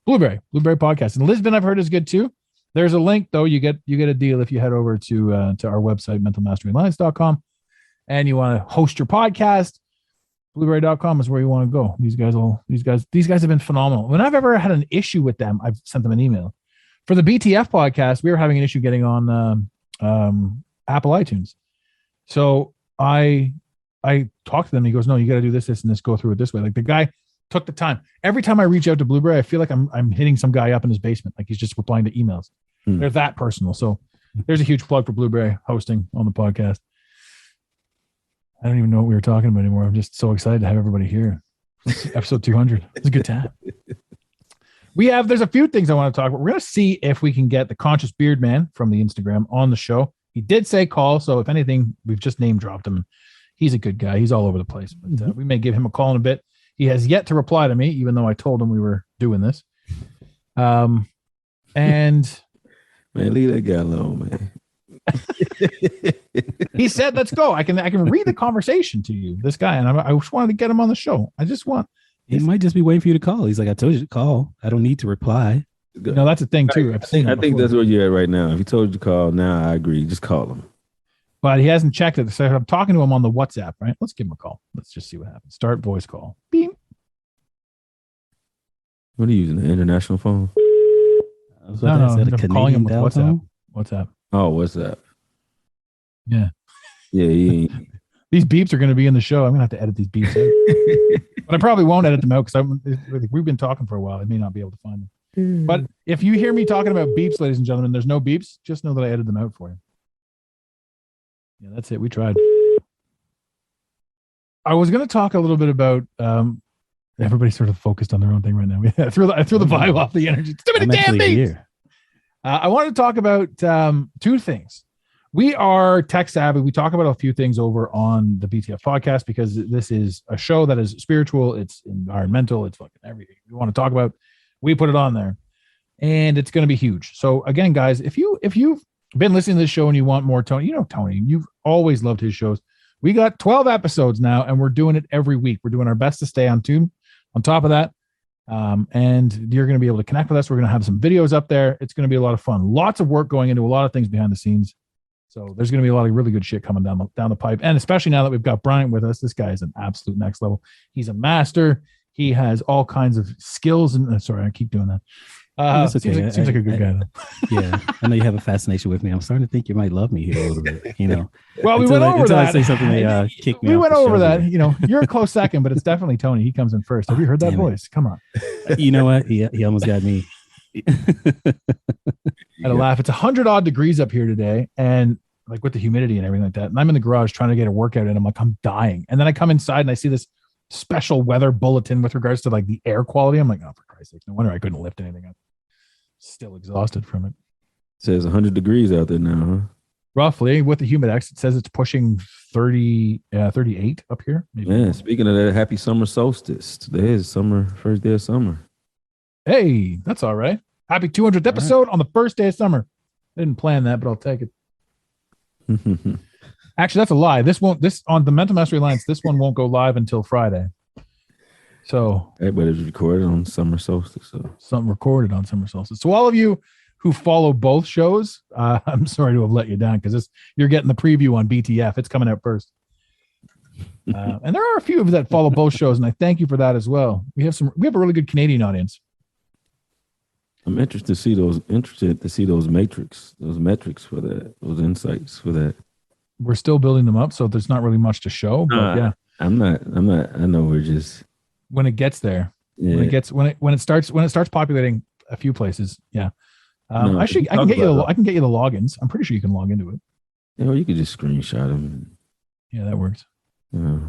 Blueberry podcast, and Lisbon I've heard is good too. There's a link though. You get a deal if you head over to our website mentalmasteryalliance.com and you want to host your podcast. Blueberry.com is where you want to go. These guys have been phenomenal. When I've ever had an issue with them, I've sent them an email. For the BTF podcast, we were having an issue getting on Apple iTunes. So I talked to them. He goes, "No, you got to do this, and this. Go through it this way." Like the guy took the time. Every time I reach out to Blueberry, I feel like I'm hitting some guy up in his basement. Like he's just replying to emails. They're that personal. So there's a huge plug for Blueberry hosting on the podcast. I don't even know what we were talking about anymore. I'm just so excited to have everybody here. Episode 200. It's a good time. There's a few things I want to talk about. We're going to see if we can get the Conscious Beard Man from the Instagram on the show. He did say call. So if anything, we've just name dropped him. He's a good guy. He's all over the place, but we may give him a call in a bit. He has yet to reply to me, even though I told him we were doing this. And man, leave that guy alone, man. He said, "Let's go." I can read the conversation to you. This guy, and I just wanted to get him on the show. He might just be waiting for you to call. He's like, "I told you to call. I don't need to reply." No, that's a thing too. I think that's where you're at right now. If he told you to call, now I agree. Just call him. But he hasn't checked it. So I'm talking to him on the WhatsApp, right? Let's give him a call. Let's just see what happens. Start voice call. Beep. What are you using? The international phone? No, I'm calling him with WhatsApp. WhatsApp. Oh, WhatsApp. Yeah. Yeah. These beeps are going to be in the show. I'm going to have to edit these beeps out. But I probably won't edit them out because we've been talking for a while. I may not be able to find them. But if you hear me talking about beeps, ladies and gentlemen, there's no beeps. Just know that I edited them out for you. Yeah, that's it. We tried. I was going to talk a little bit about everybody's sort of focused on their own thing right now. I threw the vibe off the energy. Too many damn beeps. I wanted to talk about two things. We are tech savvy. We talk about a few things over on the BTF podcast because this is a show that is spiritual. It's environmental. It's fucking everything we want to talk about. We put it on there, and it's going to be huge. So again, guys, if you've been listening to this show and you want more Tony, Tony, you've always loved his shows. We got 12 episodes now, and we're doing it every week. We're doing our best to stay on tune. On top of that, and you're going to be able to connect with us. We're going to have some videos up there. It's going to be a lot of fun. Lots of work going into a lot of things behind the scenes. So there's going to be a lot of really good shit coming down the pipe. And especially now that we've got Bryant with us, this guy is an absolute next level. He's a master. He has all kinds of skills. And sorry, I keep doing that. That's okay. Seems like a good guy, though. Yeah, I know you have a fascination with me. I'm starting to think you might love me here a little bit. Well, we went over that. I say something, they kick me. We off went the over show that. here. You're a close second, but it's definitely Tony. He comes in first. Have you heard that voice? Come on. You know what? He almost got me. I had a laugh. It's 100 odd degrees up here today, and like with the humidity and everything like that. And I'm in the garage trying to get a workout in. I'm like, I'm dying. And then I come inside and I see this special weather bulletin with regards to like the air quality. I'm like, oh, for Christ's sake, no wonder I couldn't lift anything up. Still exhausted from it. It says 100 degrees out there now, huh? Roughly with the humidex, it says it's pushing 38 up here. Maybe. Man, speaking of that, happy summer solstice. Today is summer, first day of summer. Hey, that's all right. Happy 200th episode on the first day of summer. I didn't plan that, but I'll take it. Actually, that's a lie. This on the Mental Mastery Alliance, this one won't go live until Friday. So everybody's recorded on summer solstice. So something recorded on summer solstice. So all of you who follow both shows, I'm sorry to have let you down because you're getting the preview on BTF. It's coming out first. And there are a few of you that follow both shows, and I thank you for that as well. We have a really good Canadian audience. I'm interested to see those metrics for that, those insights for that. We're still building them up, so there's not really much to show. But yeah, I'm not. I know we're just when it gets there. Yeah. When it starts populating a few places. Yeah. I can get you the logins. I'm pretty sure you can log into it. Yeah, or you could just screenshot them. Yeah, that works. Yeah,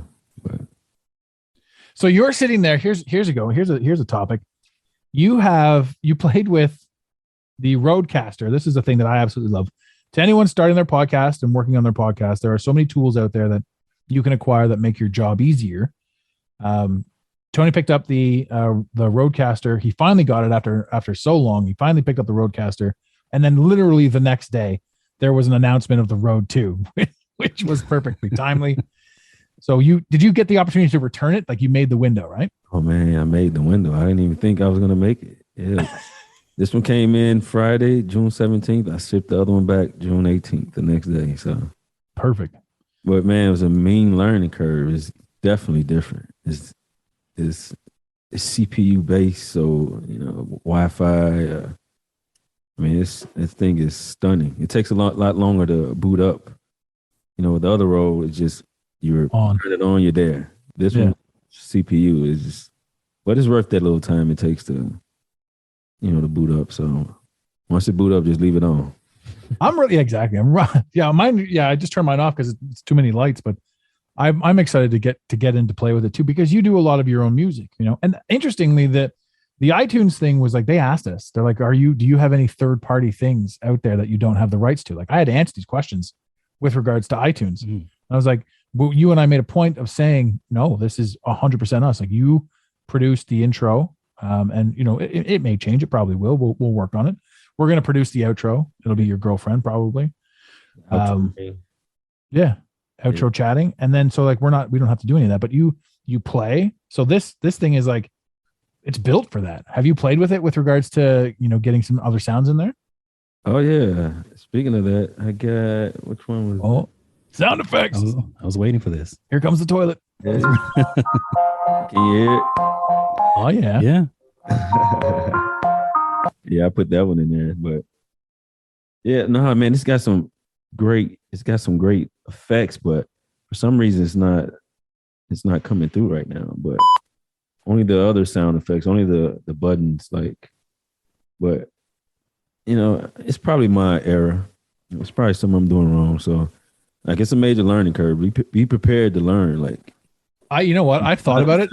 but so you're sitting there. Here's a topic. you played with the Roadcaster. This is a thing that I absolutely love. To anyone starting their podcast and working on their podcast, there are so many tools out there that you can acquire that make your job easier. Tony picked up the Roadcaster. He finally got it after so long. He finally picked up the Roadcaster, and then literally the next day, there was an announcement of the Rode 2, which was perfectly timely. So did you get the opportunity to return it? Like, you made the window, right? Oh man, I made the window. I didn't even think I was gonna make it. Yeah. This one came in Friday, June 17th. I shipped the other one back June 18th, the next day. So perfect. But man, it was a mean learning curve. It's definitely different. It's CPU based, so Wi-Fi. I mean, this thing is stunning. It takes a lot longer to boot up. With the other Rode, it's just you're on. Turn it on, you're there. This one, CPU is just, but it's worth that little time it takes to to boot up. So once it boot up, just leave it on. I'm really exactly. I'm right. Yeah, mine. Yeah, I just turned mine off because it's too many lights. But I'm excited to get into play with it too, because you do a lot of your own music, And interestingly, the iTunes thing was like, they asked us. They're like, do you have any third party things out there that you don't have the rights to? Like, I had to answer these questions with regards to iTunes. Mm. I was like, well, you and I made a point of saying, no, this is 100% us. Like, you produced the intro. And it may change. It probably will. We'll work on it. We're going to produce the outro. It'll be your girlfriend probably. Outro chatting. And then, so like, we don't have to do any of that, but you play. So this thing is like, it's built for that. Have you played with it with regards to, getting some other sounds in there? Oh yeah. Speaking of that, I got, which one was sound effects. I was waiting for this. Here comes the toilet. Yeah. Can you hear it? Oh yeah. Yeah. Yeah, I put that one in there, but yeah, no, man, it's got some great effects, but for some reason it's not coming through right now. But only the other sound effects, only the buttons, like, but it's probably my error. It's probably something I'm doing wrong. So like, it's a major learning curve. Be prepared to learn. Like, I've thought about it.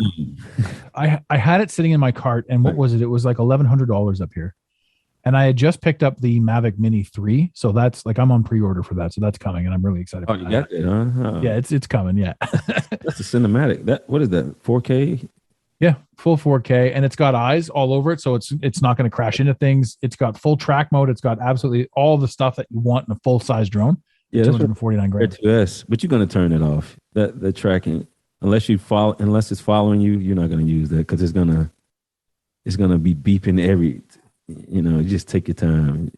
I had it sitting in my cart, and what was it? It was like $1,100 up here. And I had just picked up the Mavic Mini 3. So that's like, I'm on pre-order for that. So that's coming, and I'm really excited. Oh, you got that, huh? Oh. Yeah, it's coming. Yeah. That's a cinematic. What is that? 4K? Yeah, full 4K, and it's got eyes all over it. So it's not going to crash into things. It's got full track mode. It's got absolutely all the stuff that you want in a full size drone. Yeah, that's $249,000. R2S, but you're going to turn it off. The tracking. Unless it's following you, you're not going to use that, because it's going to be beeping just take your time.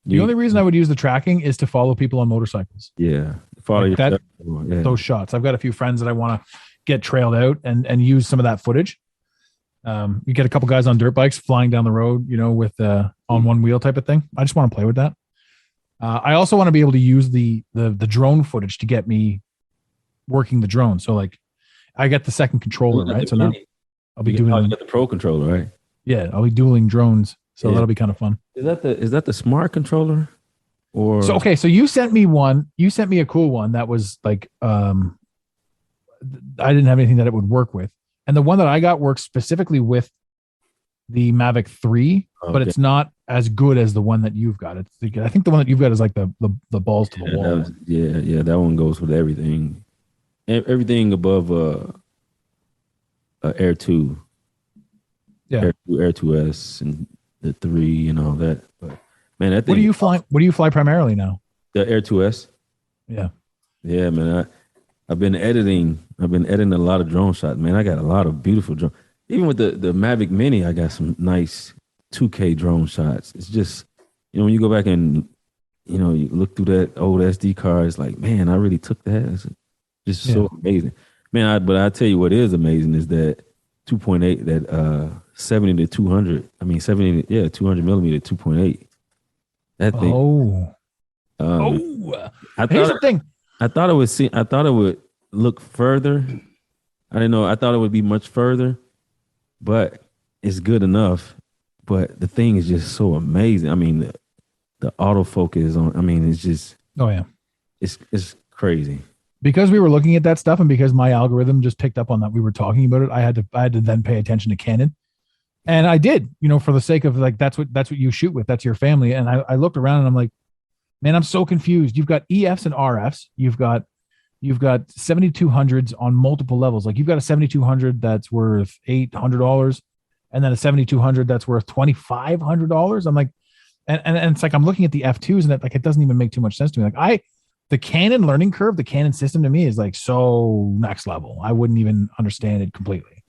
The only reason I would use the tracking is to follow people on motorcycles. Yeah. Follow like those shots. I've got a few friends that I want to get trailed out and use some of that footage. You get a couple guys on dirt bikes flying down the road, with on one wheel type of thing. I just want to play with that. I also want to be able to use the drone footage to get me working the drone. So like, I get the second controller, right? So now I'll be doing the Pro controller, right? Yeah, I'll be dueling drones. So that'll be kind of fun. Is that the smart controller? Or so you sent me one. You sent me a cool one that was like I didn't have anything that it would work with. And the one that I got works specifically with the Mavic 3, but it's not as good as the one that you've got. I think the one that you've got is like the balls to the wall. That one goes with everything. Everything above Air 2. Yeah. Air 2S and the 3 and all that. But man, that thing, what do you fly primarily now? The Air 2S. Yeah. Yeah, man. I've been editing a lot of drone shots, man. I got a lot of beautiful drone. Even with the Mavic Mini, I got some nice 2K drone shots. It's just, when you go back and, you look through that old SD card, it's like, man, I really took that. It's just so amazing. Man, but I tell you what is amazing is that 2.8, that 70 to 200, 200 millimeter 2.8. That thing. Here's the thing. I thought it would look further. I didn't know. I thought it would be much further, but it's good enough. But the thing is just so amazing. I mean, the autofocus on. I mean, it's just. Oh yeah. It's crazy. Because we were looking at that stuff, and because my algorithm just picked up on that, we were talking about it. I had to then pay attention to Canon, And I did, for the sake of like, that's what you shoot with. That's your family. And I looked around and I'm like, man, I'm so confused. You've got EFs and RFs. You've got 7200s on multiple levels. Like you've got a 7200 that's worth $800 and then a 7200 that's worth $2,500. I'm like, and it's like, I'm looking at the F2s and it doesn't even make too much sense to me. Like the Canon learning curve, the Canon system to me is like so next level. I wouldn't even understand it completely.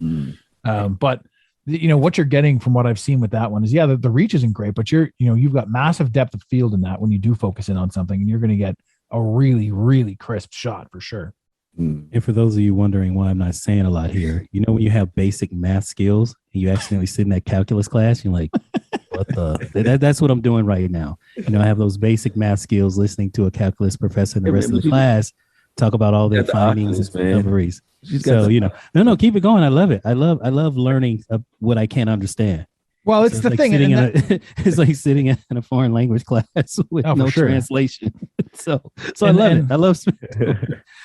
But what you're getting from what I've seen with that one is, the reach isn't great, but you've got massive depth of field in that when you do focus in on something, and you're going to get a really, really crisp shot for sure. And for those of you wondering why I'm not saying a lot here, when you have basic math skills and you accidentally sit in that calculus class, you're like, what the? That's what I'm doing right now. I have those basic math skills listening to a calculus professor and the rest of the class talk about all their findings and discoveries. So, no, keep it going. I love it. I love learning what I can't understand. Well, it's the thing. It's like sitting in a foreign language class with no translation. So I love it. I love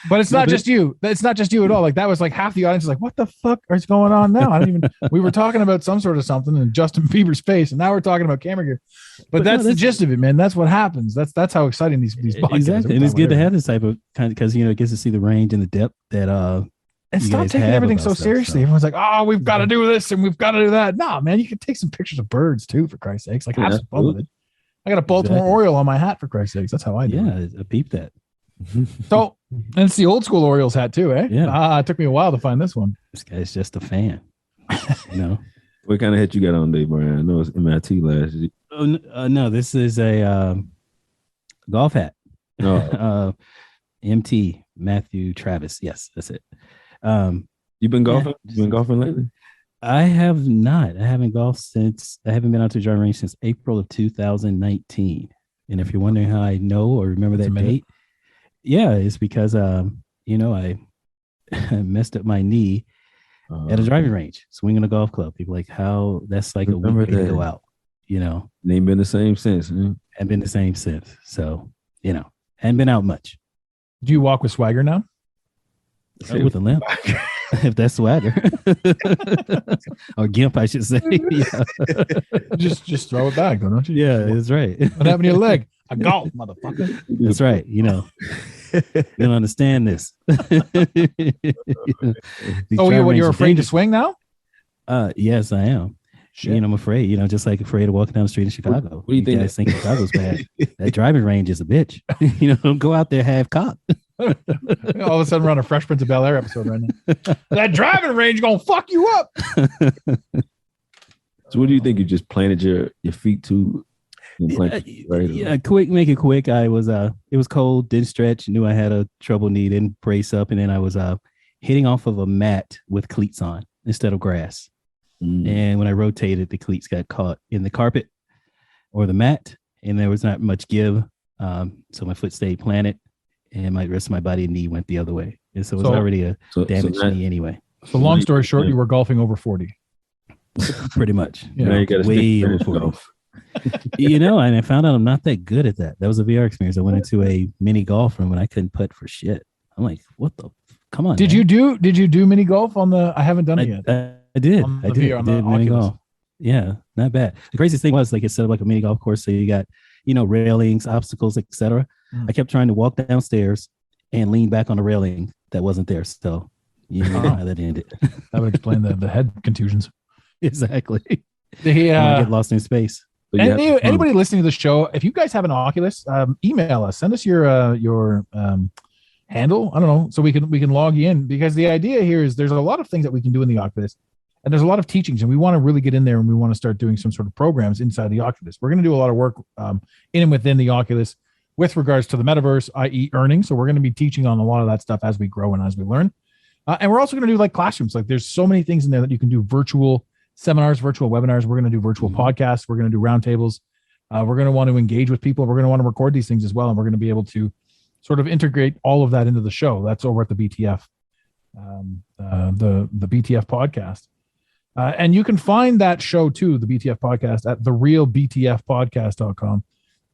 but it's not just you. It's not just you at all. Like that was like half the audience is like, what the fuck is going on now? We were talking about some sort of something in Justin Bieber's face, and now we're talking about camera gear. But that's the gist of it, man. That's what happens. That's how exciting these podcasts exactly. And it's good to have this type of because it gets to see the range and the depth that and stop taking everything so seriously. Everyone's like, oh, we've got to do this and we've got to do that. No, man, you can take some pictures of birds too, for Christ's sakes. Like, have some fun with it. I got a Baltimore Oriole on my hat, for Christ's sakes. That's how I do it. Yeah, I peeped that. So, and it's the old school Orioles hat too, eh? Yeah. It took me a while to find this one. This guy's just a fan. What kind of hat you got on today, Brian? I know it's MIT last year. No, this is a golf hat. Oh. MT Matthew Travis. Yes, that's it. You've been golfing? Yeah. You been golfing lately? I have not. I haven't been out to the driving range since April of 2019. And if you're wondering how I know or remember that date, it's because I messed up my knee at a driving range, swinging a golf club. People like how that's like a week to go out. They ain't been the same since. Haven't been the same since. So hadn't been out much. Do you walk with swagger now? With a limp, if that's swagger, or gimp, I should say. Yeah. just throw it back, don't you? Yeah, that's right. What happened to your leg? A golf, motherfucker. That's right. You don't understand this. You're afraid to swing now? Yes, I am. Shit. I'm afraid. Just like afraid of walking down the street in Chicago. What do you think? Guys think Chicago's bad? That driving range is a bitch. Don't go out there half cocked. All of a sudden, we're on a Fresh Prince of Bel-Air episode right now. That driving range gonna fuck you up. So, what do you think? You just planted your feet to? Quick, make it quick. I was it was cold, didn't stretch, knew I had a trouble knee, didn't brace up, and then I was hitting off of a mat with cleats on instead of grass. And when I rotated, the cleats got caught in the carpet or the mat, and there was not much give. So my foot stayed planted, and my rest of my body and knee went the other way. And so it was already a damaged knee anyway. So long story short, you were golfing over 40. Pretty much. Now you got way over 40. And I found out I'm not that good at that. That was a VR experience. I went into a mini golf room and I couldn't putt for shit. I'm like, what the? Come on. Did you do mini golf on the? I haven't done it yet. I did. I did mini golf. Yeah, not bad. The craziest thing was like it set up like a mini golf course, so you got railings, obstacles, etc. I kept trying to walk downstairs and lean back on the railing that wasn't there. So you know how that ended. That would explain the head contusions. Exactly. I get lost in space. Anybody listening to the show, if you guys have an Oculus, email us. Send us your handle. I don't know, so we can log you in, because the idea here is there's a lot of things that we can do in the Oculus, and there's a lot of teachings, and we want to really get in there and we want to start doing some sort of programs inside the Oculus. We're going to do a lot of work in and within the Oculus with regards to the metaverse, i.e. earning. So we're going to be teaching on a lot of that stuff as we grow and as we learn. And we're also going to do like classrooms. Like there's so many things in there that you can do: virtual seminars, virtual webinars. We're going to do virtual podcasts. We're going to do roundtables. We're going to want to engage with people. We're going to want to record these things as well. And we're going to be able to sort of integrate all of that into the show. That's over at the BTF, the BTF podcast. And you can find that show too, the BTF podcast, at therealbtfpodcast.com,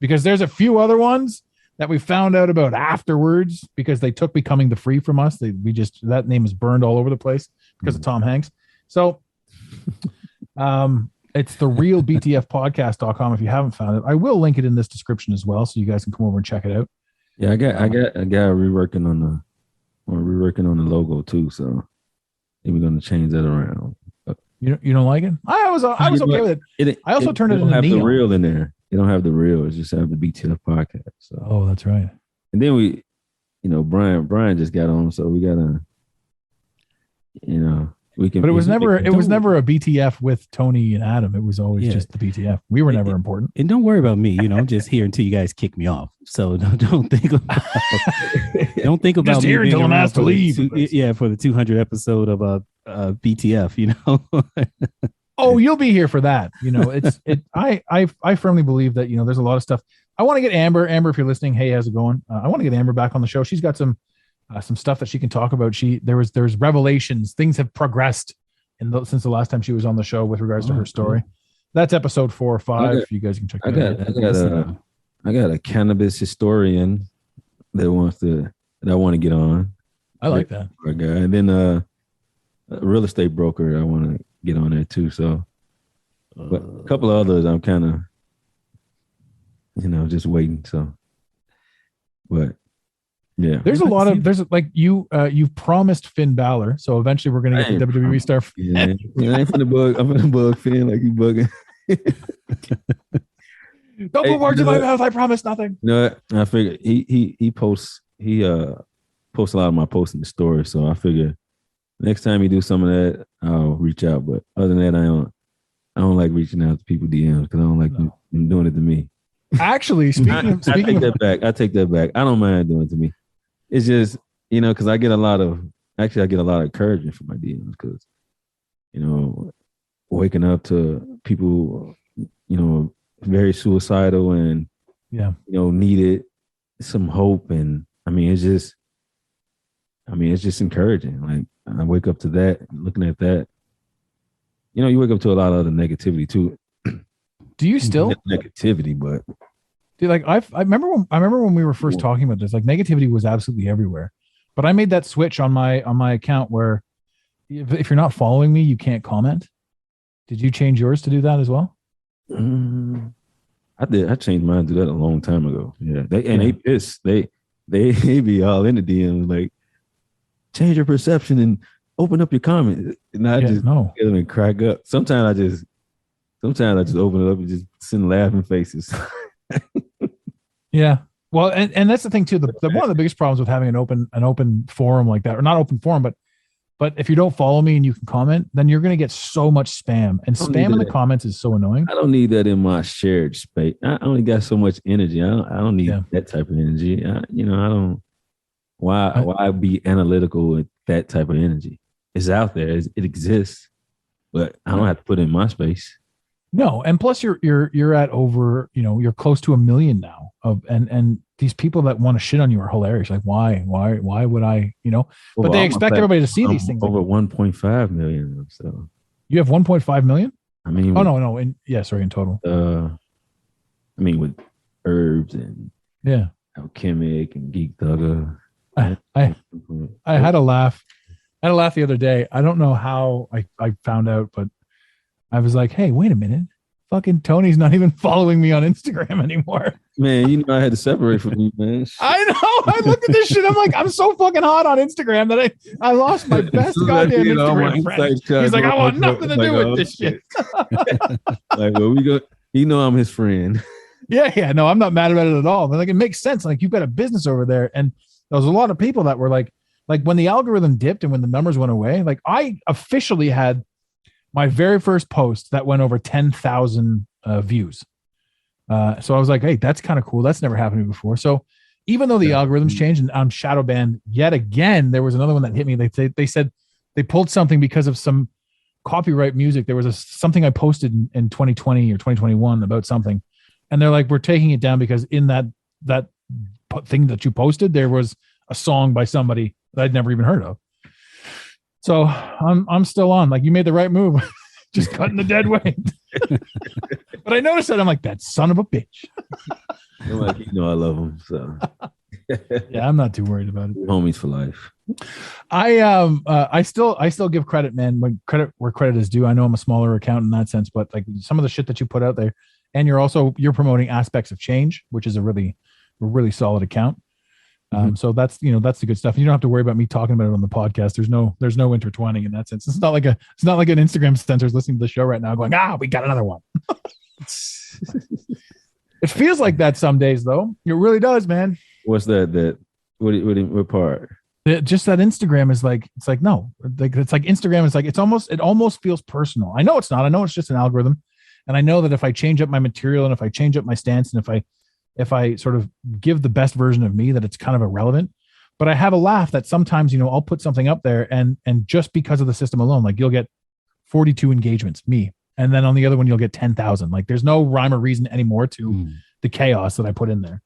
because there's a few other ones that we found out about afterwards because they took Becoming the Free from us. That name is burned all over the place because of Tom Hanks. So It's the realbtfpodcast.com if you haven't found it. I will link it in this description as well, so you guys can come over and check it out. Yeah, I got reworking on the logo too, so we're gonna change that around. You don't like it? I was okay with it. I also turned it into have neon. The reel in there. It don't have the reel. It's just have the BTF podcast. So. Oh, that's right. And then we, Brian just got on, so we gotta, we can. But it was never a BTF with Tony and Adam. It was always just the BTF. We were never important. And don't worry about me. I'm just here until you guys kick me off. So don't think about just me here until I'm asked to leave. For the 200 episode of BTF. Oh, you'll be here for that. I firmly believe that there's a lot of stuff. I want to get Amber. Amber, if you're listening, hey, how's it going? I want to get Amber back on the show. She's got some stuff that she can talk about. There's revelations. Things have progressed since the last time she was on the show with regards to her story. That's episode 4 or 5. You guys can check it out. I got a cannabis historian that I want to get on. I like that. And then a real estate broker I want to get on there too. So, but a couple of others I'm kind of, just waiting. So, but yeah, there's you've promised Finn Balor, so eventually we're gonna get the WWE star. Yeah, I ain't finna bug. I'm finna bug Finn like you bugging. Don't put words in my mouth. I promise nothing. I figured he posts a lot of my posts in the story, so I figure next time you do some of that, I'll reach out. But other than that, I don't like reaching out to people DMs because I don't like them doing it to me. Actually, speaking I take that back. I take that back. I don't mind doing it to me. It's just because I get a lot of encouragement from my DMs because waking up to people very suicidal and needed some hope, and it's just encouraging. Like I wake up to that, looking at that. You wake up to a lot of other negativity too. Do you still negativity? But dude, like I remember when we were first talking about this, like negativity was absolutely everywhere. But I made that switch on my account where if you're not following me, you can't comment. Did you change yours to do that as well? I did. I changed mine to do that a long time ago. Yeah, they pissed. They be all in the DMs like, change your perception and open up your comment. And I just get them and crack up. Sometimes I just open it up and just send laughing faces. Yeah. Well, and that's the thing too. The one of the biggest problems with having an open forum like that, or not open forum, but if you don't follow me and you can comment, then you're going to get so much spam, and spam in the comments is so annoying. I don't need that in my shared space. I only got so much energy. I don't need that type of energy. I don't. Why be analytical with that type of energy? It's out there. It exists, but I don't have to put it in my space. No, and plus you're at over, you're close to 1 million now and these people that want to shit on you are hilarious. Like why would I, but they expect everybody to see these things. Over 1.5 million. So you have 1.5 million? I mean, no. In total. With herbs and alchemic and geek thugger. I had a laugh. I had a laugh the other day. I don't know how I found out, but I was like, hey, wait a minute. Fucking Tony's not even following me on Instagram anymore. Man, I had to separate from you, man. I know. I looked at this shit. I'm like, I'm so fucking hot on Instagram that I lost my best goddamn Instagram friend. He's like, I want nothing to do with this shit. Like, well, we go. I'm his friend. Yeah. No, I'm not mad about it at all. But like, it makes sense. Like, you've got a business over there, and there was a lot of people that were like when the algorithm dipped and when the numbers went away. Like, I officially had my very first post that went over 10,000 views. So I was like, hey, that's kind of cool. That's never happened to me before. So even though the algorithms changed and I'm shadow banned yet again, there was another one that hit me. They said they pulled something because of some copyright music. There was something I posted in 2020 or 2021 about something. And they're like, we're taking it down because in that thing that you posted, there was a song by somebody that I'd never even heard of. So I'm still on. Like, you made the right move, just cutting the dead weight. But I noticed that I'm like, that son of a bitch. I'm like, I love him. So Yeah, I'm not too worried about it. Homies for life. I still give credit, man, when credit where credit is due. I know I'm a smaller account in that sense, but like some of the shit that you put out there, and you're promoting aspects of change, which is a really solid account. So that's that's the good stuff. You don't have to worry about me talking about it on the podcast. There's no intertwining in that sense. It's not like an Instagram censor's listening to the show right now going, we got another one. It feels like that some days though. It really does, man. What's that? What part? Just that Instagram is like, it's like, no, like it's like Instagram is like, it almost feels personal. I know it's not. I know it's just an algorithm. And I know that if I change up my material and if I change up my stance and if I sort of give the best version of me, that it's kind of irrelevant. But I have a laugh that sometimes, I'll put something up there and just because of the system alone, like you'll get 42 engagements, me. And then on the other one, you'll get 10,000. Like there's no rhyme or reason anymore to the chaos that I put in there.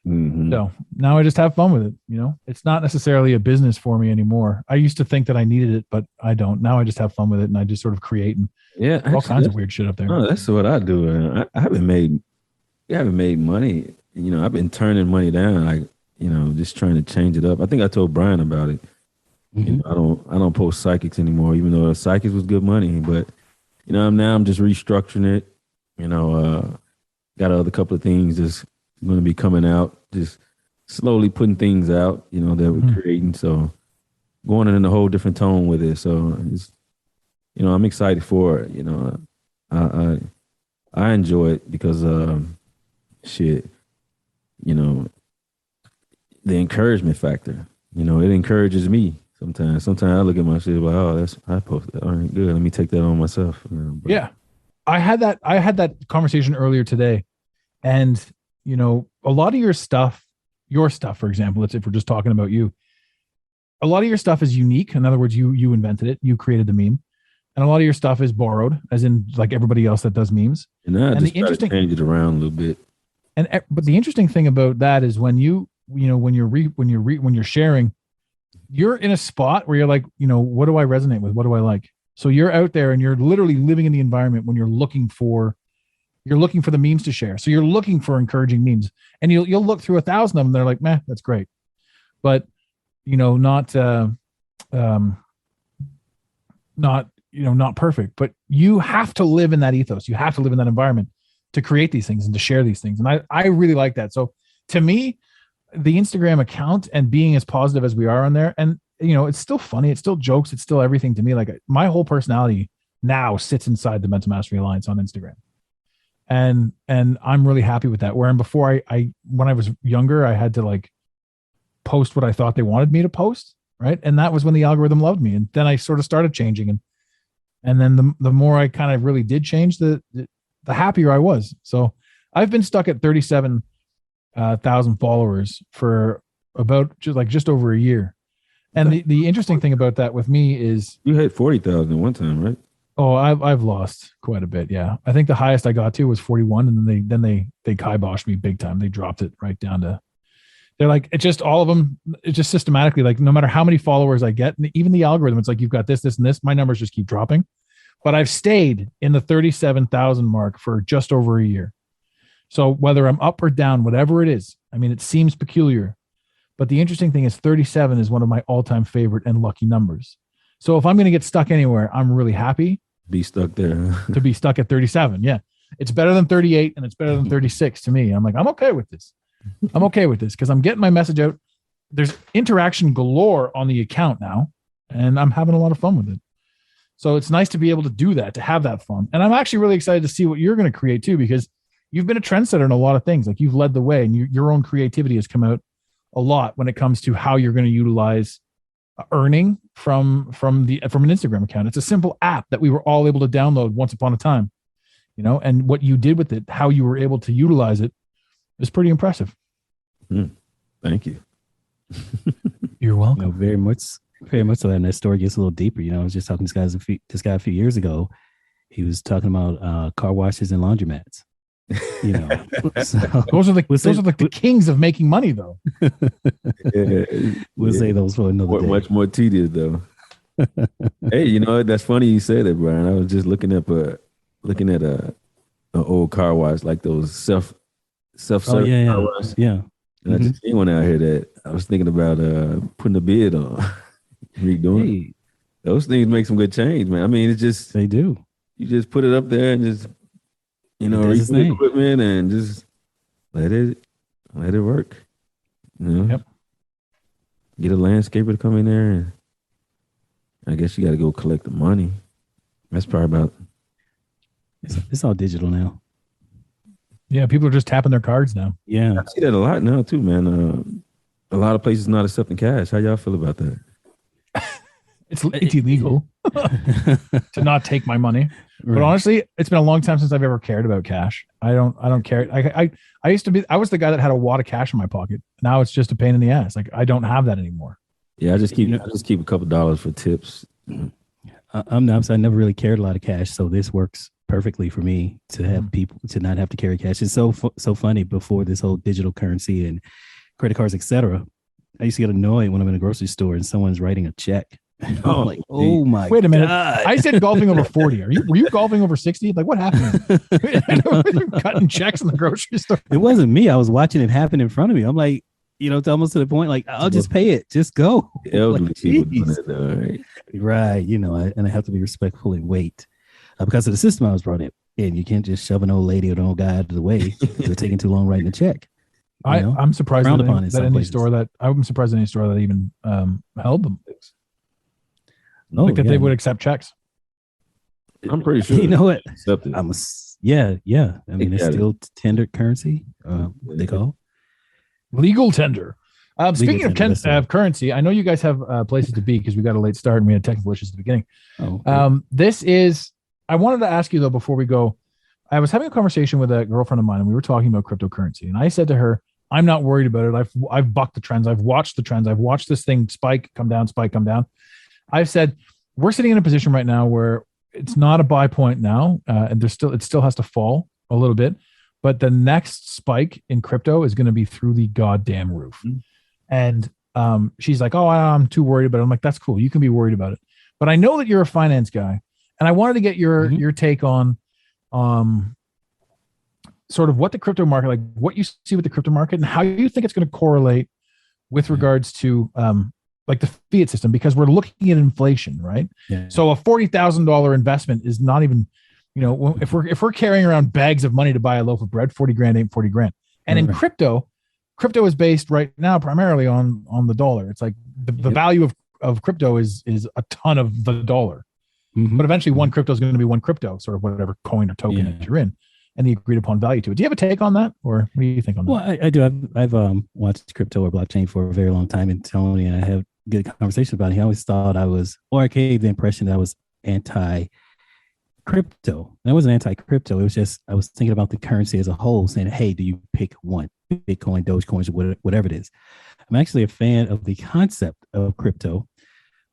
Mm-hmm. So now I just have fun with it. It's not necessarily a business for me anymore. I used to think that I needed it, but I don't. Now I just have fun with it and I just sort of create and all kinds of weird shit up there. No, that's what I do. I haven't made money. I've been turning money down, like, just trying to change it up. I think I told Brian about it. Mm-hmm. I don't post psychics anymore, even though psychics was good money, but I'm just restructuring it. Got a couple of things that's going to be coming out, just slowly putting things out, that we're creating. So going in a whole different tone with it. So it's, I'm excited for it. I enjoy it because, the encouragement factor, it encourages me sometimes. Sometimes I look at my shit like, I posted. All right, good. Let me take that on myself. Yeah. I had that conversation earlier today, and a lot of your stuff, for example, if we're just talking about you, a lot of your stuff is unique. In other words, you invented it, you created the meme, and a lot of your stuff is borrowed, as in like everybody else that does memes. And I just try to change it around a little bit. But the interesting thing about that is when when you're sharing, you're in a spot where you're like, what do I resonate with? What do I like? So you're out there and you're literally living in the environment when you're looking for the memes to share. So you're looking for encouraging memes, and you'll look through 1,000 of them. They're like, meh, that's great. But, not perfect, but you have to live in that ethos. You have to live in that environment to create these things and to share these things. And I really like that. So to me, the Instagram account and being as positive as we are on there, and it's still funny, it's still jokes, it's still everything to me. Like my whole personality now sits inside the Mental Mastery Alliance on Instagram. And I'm really happy with that. Whereas before when I was younger, I had to like post what I thought they wanted me to post. Right. And that was when the algorithm loved me. And then I sort of started changing. And then the more I kind of really did change, the happier I was. So I've been stuck at 37,000 followers for about just over a year. And the interesting thing about that with me is you had 40,000 one time, right? Oh, I've lost quite a bit. Yeah. I think the highest I got to was 41. And then they kiboshed me big time. They dropped it right down to, they're like, it's just all of them. It's just systematically, like no matter how many followers I get, and even the algorithm, it's like, you've got this, and this, my numbers just keep dropping. But I've stayed in the 37,000 mark for just over a year. So whether I'm up or down, whatever it is, I mean, it seems peculiar, but the interesting thing is 37 is one of my all-time favorite and lucky numbers. So if I'm going to get stuck anywhere, I'm really happy. Be stuck there. To be stuck at 37. Yeah. It's better than 38 and it's better than 36 to me. I'm like, I'm okay with this. I'm okay with this because I'm getting my message out. There's interaction galore on the account now, and I'm having a lot of fun with it. So it's nice to be able to do that, to have that fun. And I'm actually really excited to see what you're going to create too, because you've been a trendsetter in a lot of things. Like you've led the way, and your own creativity has come out a lot when it comes to how you're going to utilize earning from an Instagram account. It's a simple app that we were all able to download once upon a time, and what you did with it, how you were able to utilize it is pretty impressive. Thank you. You're welcome. Very much so. And that story gets a little deeper. I was just talking to this guy a few years ago. He was talking about car washes and laundromats. So those are the kings of making money, though. We'll say those for another day. Much more tedious, though. Hey, that's funny you say that, Brian. I was just looking at an old car wash, like those self-service car wash. Yeah. And I just seen one out here that I was thinking about putting a bid on, redoing. Hey, Those things make some good change, man. I mean, it's just they do. you just put it up there and just does its read the thing. equipment and just let it work. Yep. Get a landscaper to come in there, and I guess you got to go collect the money. That's probably about. It's all digital now. Yeah, people are just tapping their cards now. Yeah, I see that a lot now too, man. A lot of places not accepting cash. How y'all feel about that? It's illegal to not take my money. Right. But honestly, it's been a long time since I've ever cared about cash. I don't care. I used to be. I was the guy that had a wad of cash in my pocket. Now it's just a pain in the ass. Like I don't have that anymore. Yeah, I just keep a couple dollars for tips. I'm the opposite. I never really cared a lot of cash, so this works perfectly for me to have people to not have to carry cash. It's so funny. Before this whole digital currency and credit cards, etc., I used to get annoyed when I'm in a grocery store and someone's writing a check. I'm like, oh my! Wait a minute! God. I said golfing over 40. Were you golfing over 60? Like what happened? Cutting checks in the grocery store. It wasn't me. I was watching it happen in front of me. I'm like, it's almost to the point. Like, I'll just pay it. Just go. Elderly Like, people doing geez. it, though, right? Right. And I have to be respectful and wait because of the system I was brought in. And you can't just shove an old lady or an old guy out of the way. They're taking too long writing a check. I'm surprised Frowned that upon in some any places. store that I'm surprised any store that even held them. Oh, Like that yeah. they would accept checks. I'm pretty sure. You know what? Accepted. Yeah. I mean, it's Yeah. still tender currency. What they call Legal tender. Speaking tender, that's of currency, I know you guys have places to be because we got a late start and we had technical issues at the beginning. This is, I wanted to ask you though, before we go, I was having a conversation with a girlfriend of mine and we were talking about cryptocurrency. And I said to her, I'm not worried about it. I've bucked the trends. I've watched the trends. I've watched this thing spike, come down, spike, come down. I've said, we're sitting in a position right now where it's not a buy point now. And it still has to fall a little bit, but the next spike in crypto is going to be through the goddamn roof. Mm-hmm. And she's like, oh, I'm too worried about it. I'm like, that's cool. You can be worried about it. But I know that you're a finance guy and I wanted to get your take on, sort of what the crypto market, like what you see with the crypto market and how you think it's going to correlate with regards to, like the fiat system, because we're looking at inflation, right? Yeah. So a $40,000 investment is not even, if we're carrying around bags of money to buy a loaf of bread, 40 grand ain't 40 grand. And in crypto is based right now primarily on the dollar. It's like the value of crypto is a ton of the dollar. Mm-hmm. But eventually one crypto is going to be one crypto, sort of whatever coin or token that you're in, and the agreed upon value to it. Do you have a take on that, or what do you think on that? Well, I do. I've watched crypto or blockchain for a very long time, and Tony and I have good conversation about it. He always thought I gave the impression that I was anti-crypto. And I wasn't anti-crypto. It was just, I was thinking about the currency as a whole, saying, hey, do you pick one? Bitcoin, Dogecoin, whatever it is. I'm actually a fan of the concept of crypto,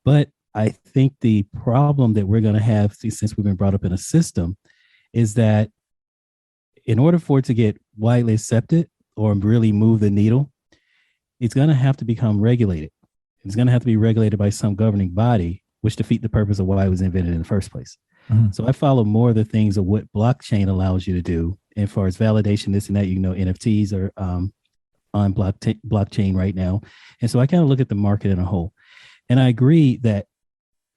but I think the problem that we're going to have, since we've been brought up in a system, is that in order for it to get widely accepted or really move the needle, it's going to have to become regulated. It's going to have to be regulated by some governing body, which defeat the purpose of why it was invented in the first place. Mm-hmm. So I follow more of the things of what blockchain allows you to do. And as far as validation, this and that, NFTs are on blockchain right now. And so I kind of look at the market in a whole. And I agree that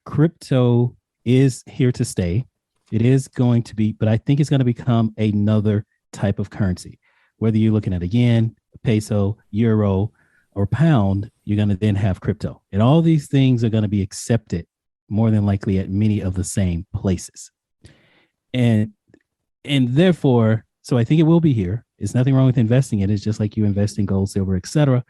crypto is here to stay. It is going to be, but I think it's going to become another type of currency. Whether you're looking at a yen, a peso, euro, or pound, you're going to then have crypto. And all these things are going to be accepted more than likely at many of the same places. And therefore, so I think it will be here. There's nothing wrong with investing in it. It's just like you invest in gold, silver, etc.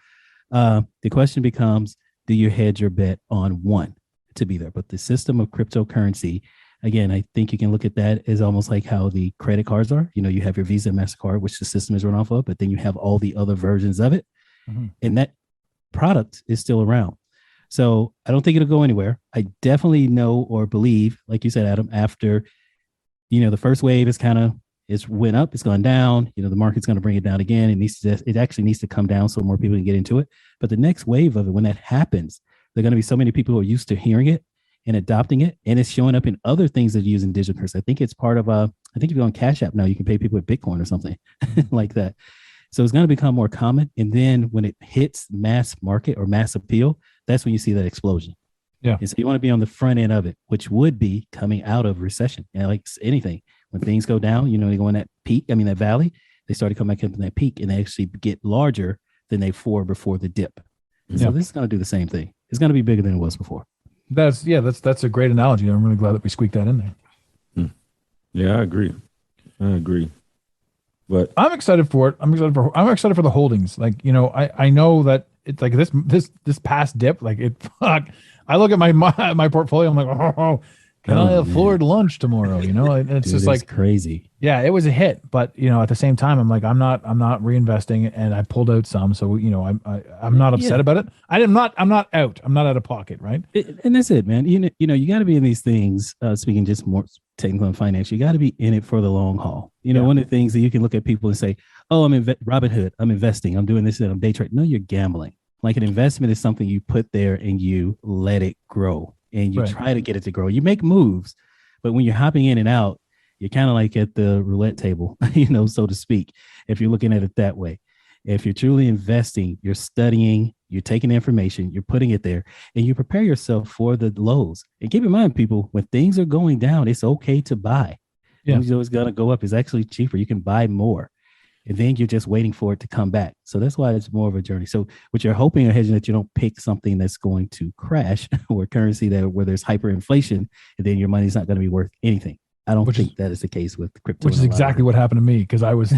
The question becomes, do you hedge your bet on one to be there? But the system of cryptocurrency, again, I think you can look at that as almost like how the credit cards are. You have your Visa, MasterCard, which the system is run off of, but then you have all the other versions of it. Mm-hmm. And that product is still around. So I don't think it'll go anywhere. I definitely know or believe, like you said, Adam, after, the first wave it's went up, it's gone down, the market's going to bring it down again. It actually needs to come down so more people can get into it. But the next wave of it, when that happens, there are going to be so many people who are used to hearing it and adopting it. And it's showing up in other things that you use in digital currency. I think it's part of I think if you go on Cash App now, you can pay people with Bitcoin or something like that. So it's going to become more common. And then when it hits mass market or mass appeal, that's when you see that explosion. Yeah. And so you want to be on the front end of it, which would be coming out of recession. And like anything, when things go down, they go in that peak, that valley, they start to come back up in that peak and they actually get larger than they were before the dip. So this is going to do the same thing. It's going to be bigger than it was before. That's a great analogy. I'm really glad that we squeaked that in there. Yeah, I agree. But I'm excited for it. I'm excited for the holdings. Like, I know that it's like this past dip, like I look at my portfolio. I'm like, can I afford lunch tomorrow? It's Dude, just like crazy. Yeah, it was a hit, but at the same time, I'm like, I'm not reinvesting, and I pulled out some, so I'm not upset about it. I'm not out. I'm not out of pocket, right? And that's it, man. You got to be in these things. Speaking just more technical and financial, you got to be in it for the long haul. One of the things that you can look at people and say, "Oh, I'm Robinhood. I'm investing. I'm doing this and I'm day trading." No, you're gambling. Like an investment is something you put there and you let it grow, and you try to get it to grow. You make moves, but when you're hopping in and out, you're kind of like at the roulette table, so to speak, if you're looking at it that way. If you're truly investing, you're studying, you're taking information, you're putting it there, and you prepare yourself for the lows. And keep in mind, people, when things are going down, it's okay to buy. Yeah. It's going to go up. It's actually cheaper. You can buy more. And then you're just waiting for it to come back. So that's why it's more of a journey. So what you're hoping or hedging that you don't pick something that's going to crash or currency where there's hyperinflation, and then your money's not going to be worth anything. I don't think that is the case with crypto. Which is exactly what happened to me, because I was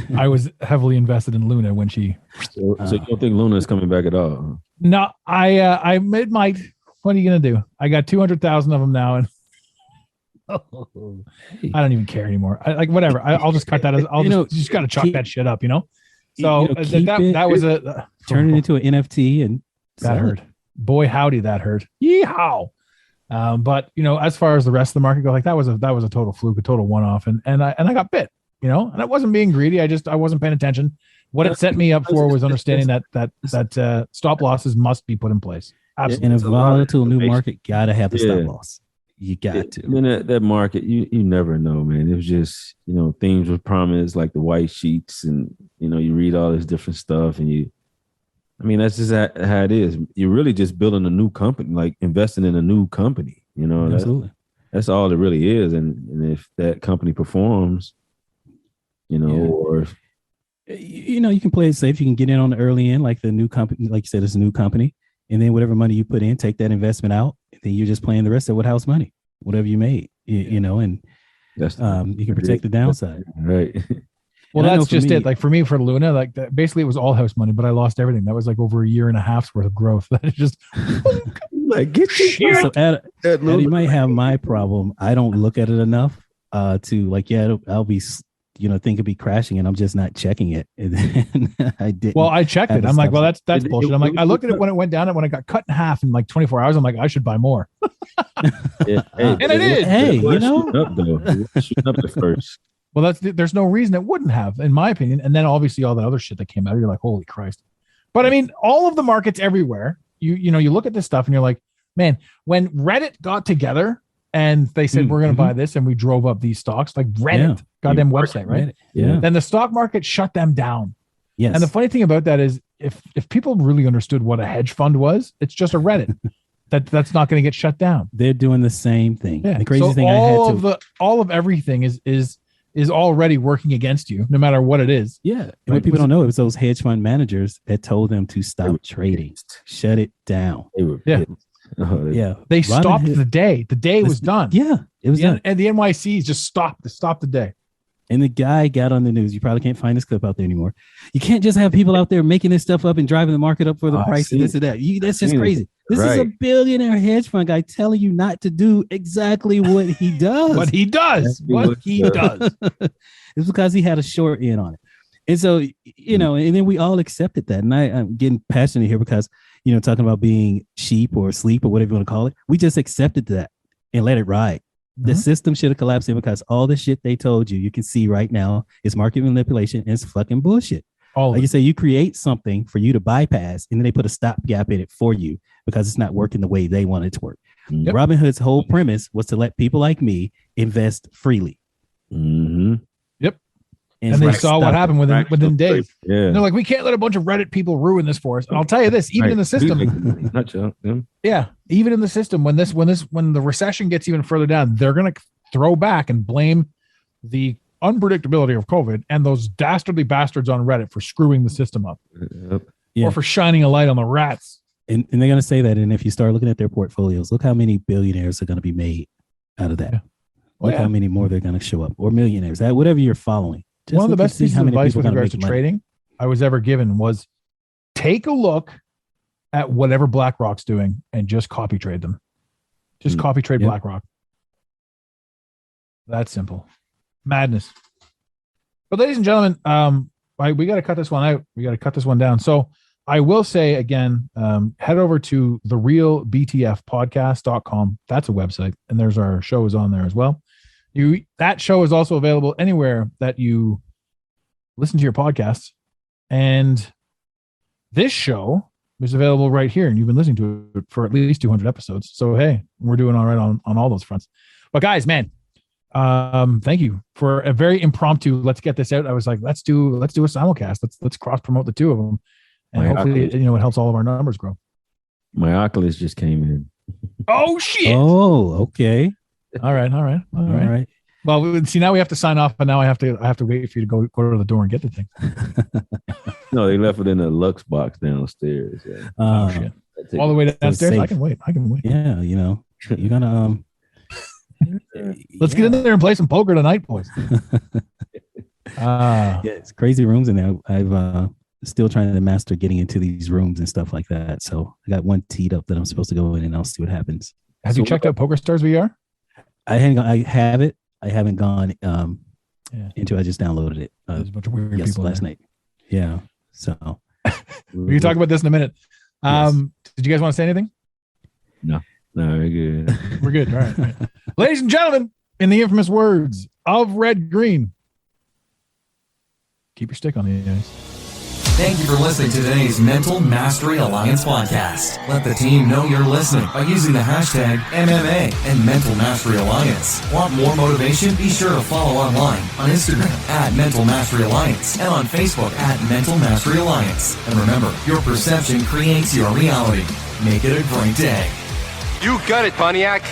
heavily invested in Luna when she. So you don't think Luna is coming back at all? No, I might. What are you gonna do? I got 200,000 of them now, and I don't even care anymore. Whatever. I'll just cut that. I'll just got to chalk that shit up, So that was turn it into an NFT, and that hurt. Boy, howdy, that hurt. Yeehaw. But as far as the rest of the market goes, like that was a total fluke, a total one-off, and I got bit, and I wasn't being greedy. I wasn't paying attention. What it set me up for was understanding that stop losses must be put in place. Absolutely. In a volatile new market, gotta have the stop loss. You got to. In that market, you never know, man. It was just things were promised, like the white sheets, and you read all this different stuff, and that's just how it is. You're really just building a new company, like investing in a new company. Absolutely. That's all it really is. And if that company performs, or you can play it safe. You can get in on the early end, like the new company, like you said, it's a new company, and then whatever money you put in, take that investment out, and then you're just playing the rest of house money, whatever you made, and that's you can protect the downside, right? Well, that's just it. Like for me, for Luna, like basically it was all house money, but I lost everything. That was like over a year and a half's worth of growth. That is just like get your shit. So you might have my problem. I don't look at it enough to like, I'll be, think it'd be crashing, and I'm just not checking it. And then I didn't. Well, I checked it. I'm like, well, that's bullshit. I'm like, I looked at it when it went down, and when it got cut in half in like 24 hours, I'm like, I should buy more. And it is. Hey, shooting up at first. Well, there's no reason it wouldn't have, in my opinion. And then obviously all that other shit that came out, you're like, holy Christ. But I mean, all of the markets everywhere, you look at this stuff and you're like, man, when Reddit got together and they said, we're going to buy this, and we drove up these stocks, like Reddit, goddamn website, right? Yeah. Then the stock market shut them down. Yes. And the funny thing about that is if people really understood what a hedge fund was, it's just a Reddit. That's not going to get shut down. They're doing the same thing. Yeah. The crazy thing all of everything is already working against you, no matter what it is. Yeah. And what people don't know, it was those hedge fund managers that told them to stop trading, shut it down. They were They stopped the day. The day was done. Yeah, it was done. And the NYCs just stopped the day. And the guy got on the news. You probably can't find this clip out there anymore. You can't just have people out there making this stuff up and driving the market up for the price and this and that. That's just crazy. This is a billionaire hedge fund guy telling you not to do exactly what he does. What he does. It's because he had a short in on it. And so, and then we all accepted that. And I'm getting passionate here because, talking about being sheep or asleep or whatever you want to call it. We just accepted that and let it ride. The system should have collapsed in because all the shit they told you can see right now is market manipulation and it's fucking bullshit. Like you say, you create something for you to bypass, and then they put a stopgap in it for you because it's not working the way they want it to work. Yep. Robinhood's whole premise was to let people like me invest freely. Yep. And they saw what happened within days. Yeah. And they're like, we can't let a bunch of Reddit people ruin this for us. And I'll tell you this, even in the system, even in the system, when the recession gets even further down, they're going to throw back and blame the unpredictability of COVID and those dastardly bastards on Reddit for screwing the system up, or for shining a light on the rats. And they're going to say that. And if you start looking at their portfolios, look how many billionaires are going to be made out of that. Yeah. Look how many more they're going to show up, or millionaires, whatever you're following. Just one of the best pieces of advice with regards to trading I was ever given was take a look at whatever BlackRock's doing and just copy trade them. Just copy trade BlackRock. That's simple. Madness. But ladies and gentlemen, we got to cut this one out. We got to cut this one down. So I will say again, head over to therealbtfpodcast.com. That's a website, and there's our shows on there as well. That show is also available anywhere that you listen to your podcasts. And this show is available right here, and you've been listening to it for at least 200 episodes. So, hey, we're doing all right on all those fronts. But guys, man, thank you for a very impromptu, let's get this out. I was like, let's do a simulcast. Let's cross promote the two of them. And hopefully, it helps all of our numbers grow. My Oculus just came in. Oh, shit. Oh, okay. All right. Well, see, now we have to sign off, and now I have to wait for you to go to the door and get the thing. No, they left it in the Lux box downstairs. Yeah. Oh shit! All the way downstairs. I can wait. Yeah, you're gonna let's get in there and play some poker tonight, boys. It's crazy rooms in there. I've still trying to master getting into these rooms and stuff like that. So I got one teed up that I'm supposed to go in, and I'll see what happens. Have you checked out PokerStars VR? I have it. I haven't gone into. I just downloaded it. There's a bunch of weird people last night. Yeah. So we can talk about this in a minute. Did you guys want to say anything? No, we're good. We're good. All right. Ladies and gentlemen, in the infamous words of Red Green, keep your stick on the ice. Thank you for listening to today's Mental Mastery Alliance podcast. Let the team know you're listening by using the hashtag MMA and Mental Mastery Alliance. Want more motivation? Be sure to follow online on Instagram at Mental Mastery Alliance and on Facebook at Mental Mastery Alliance. And remember, your perception creates your reality. Make it a great day. You got it, Pontiac.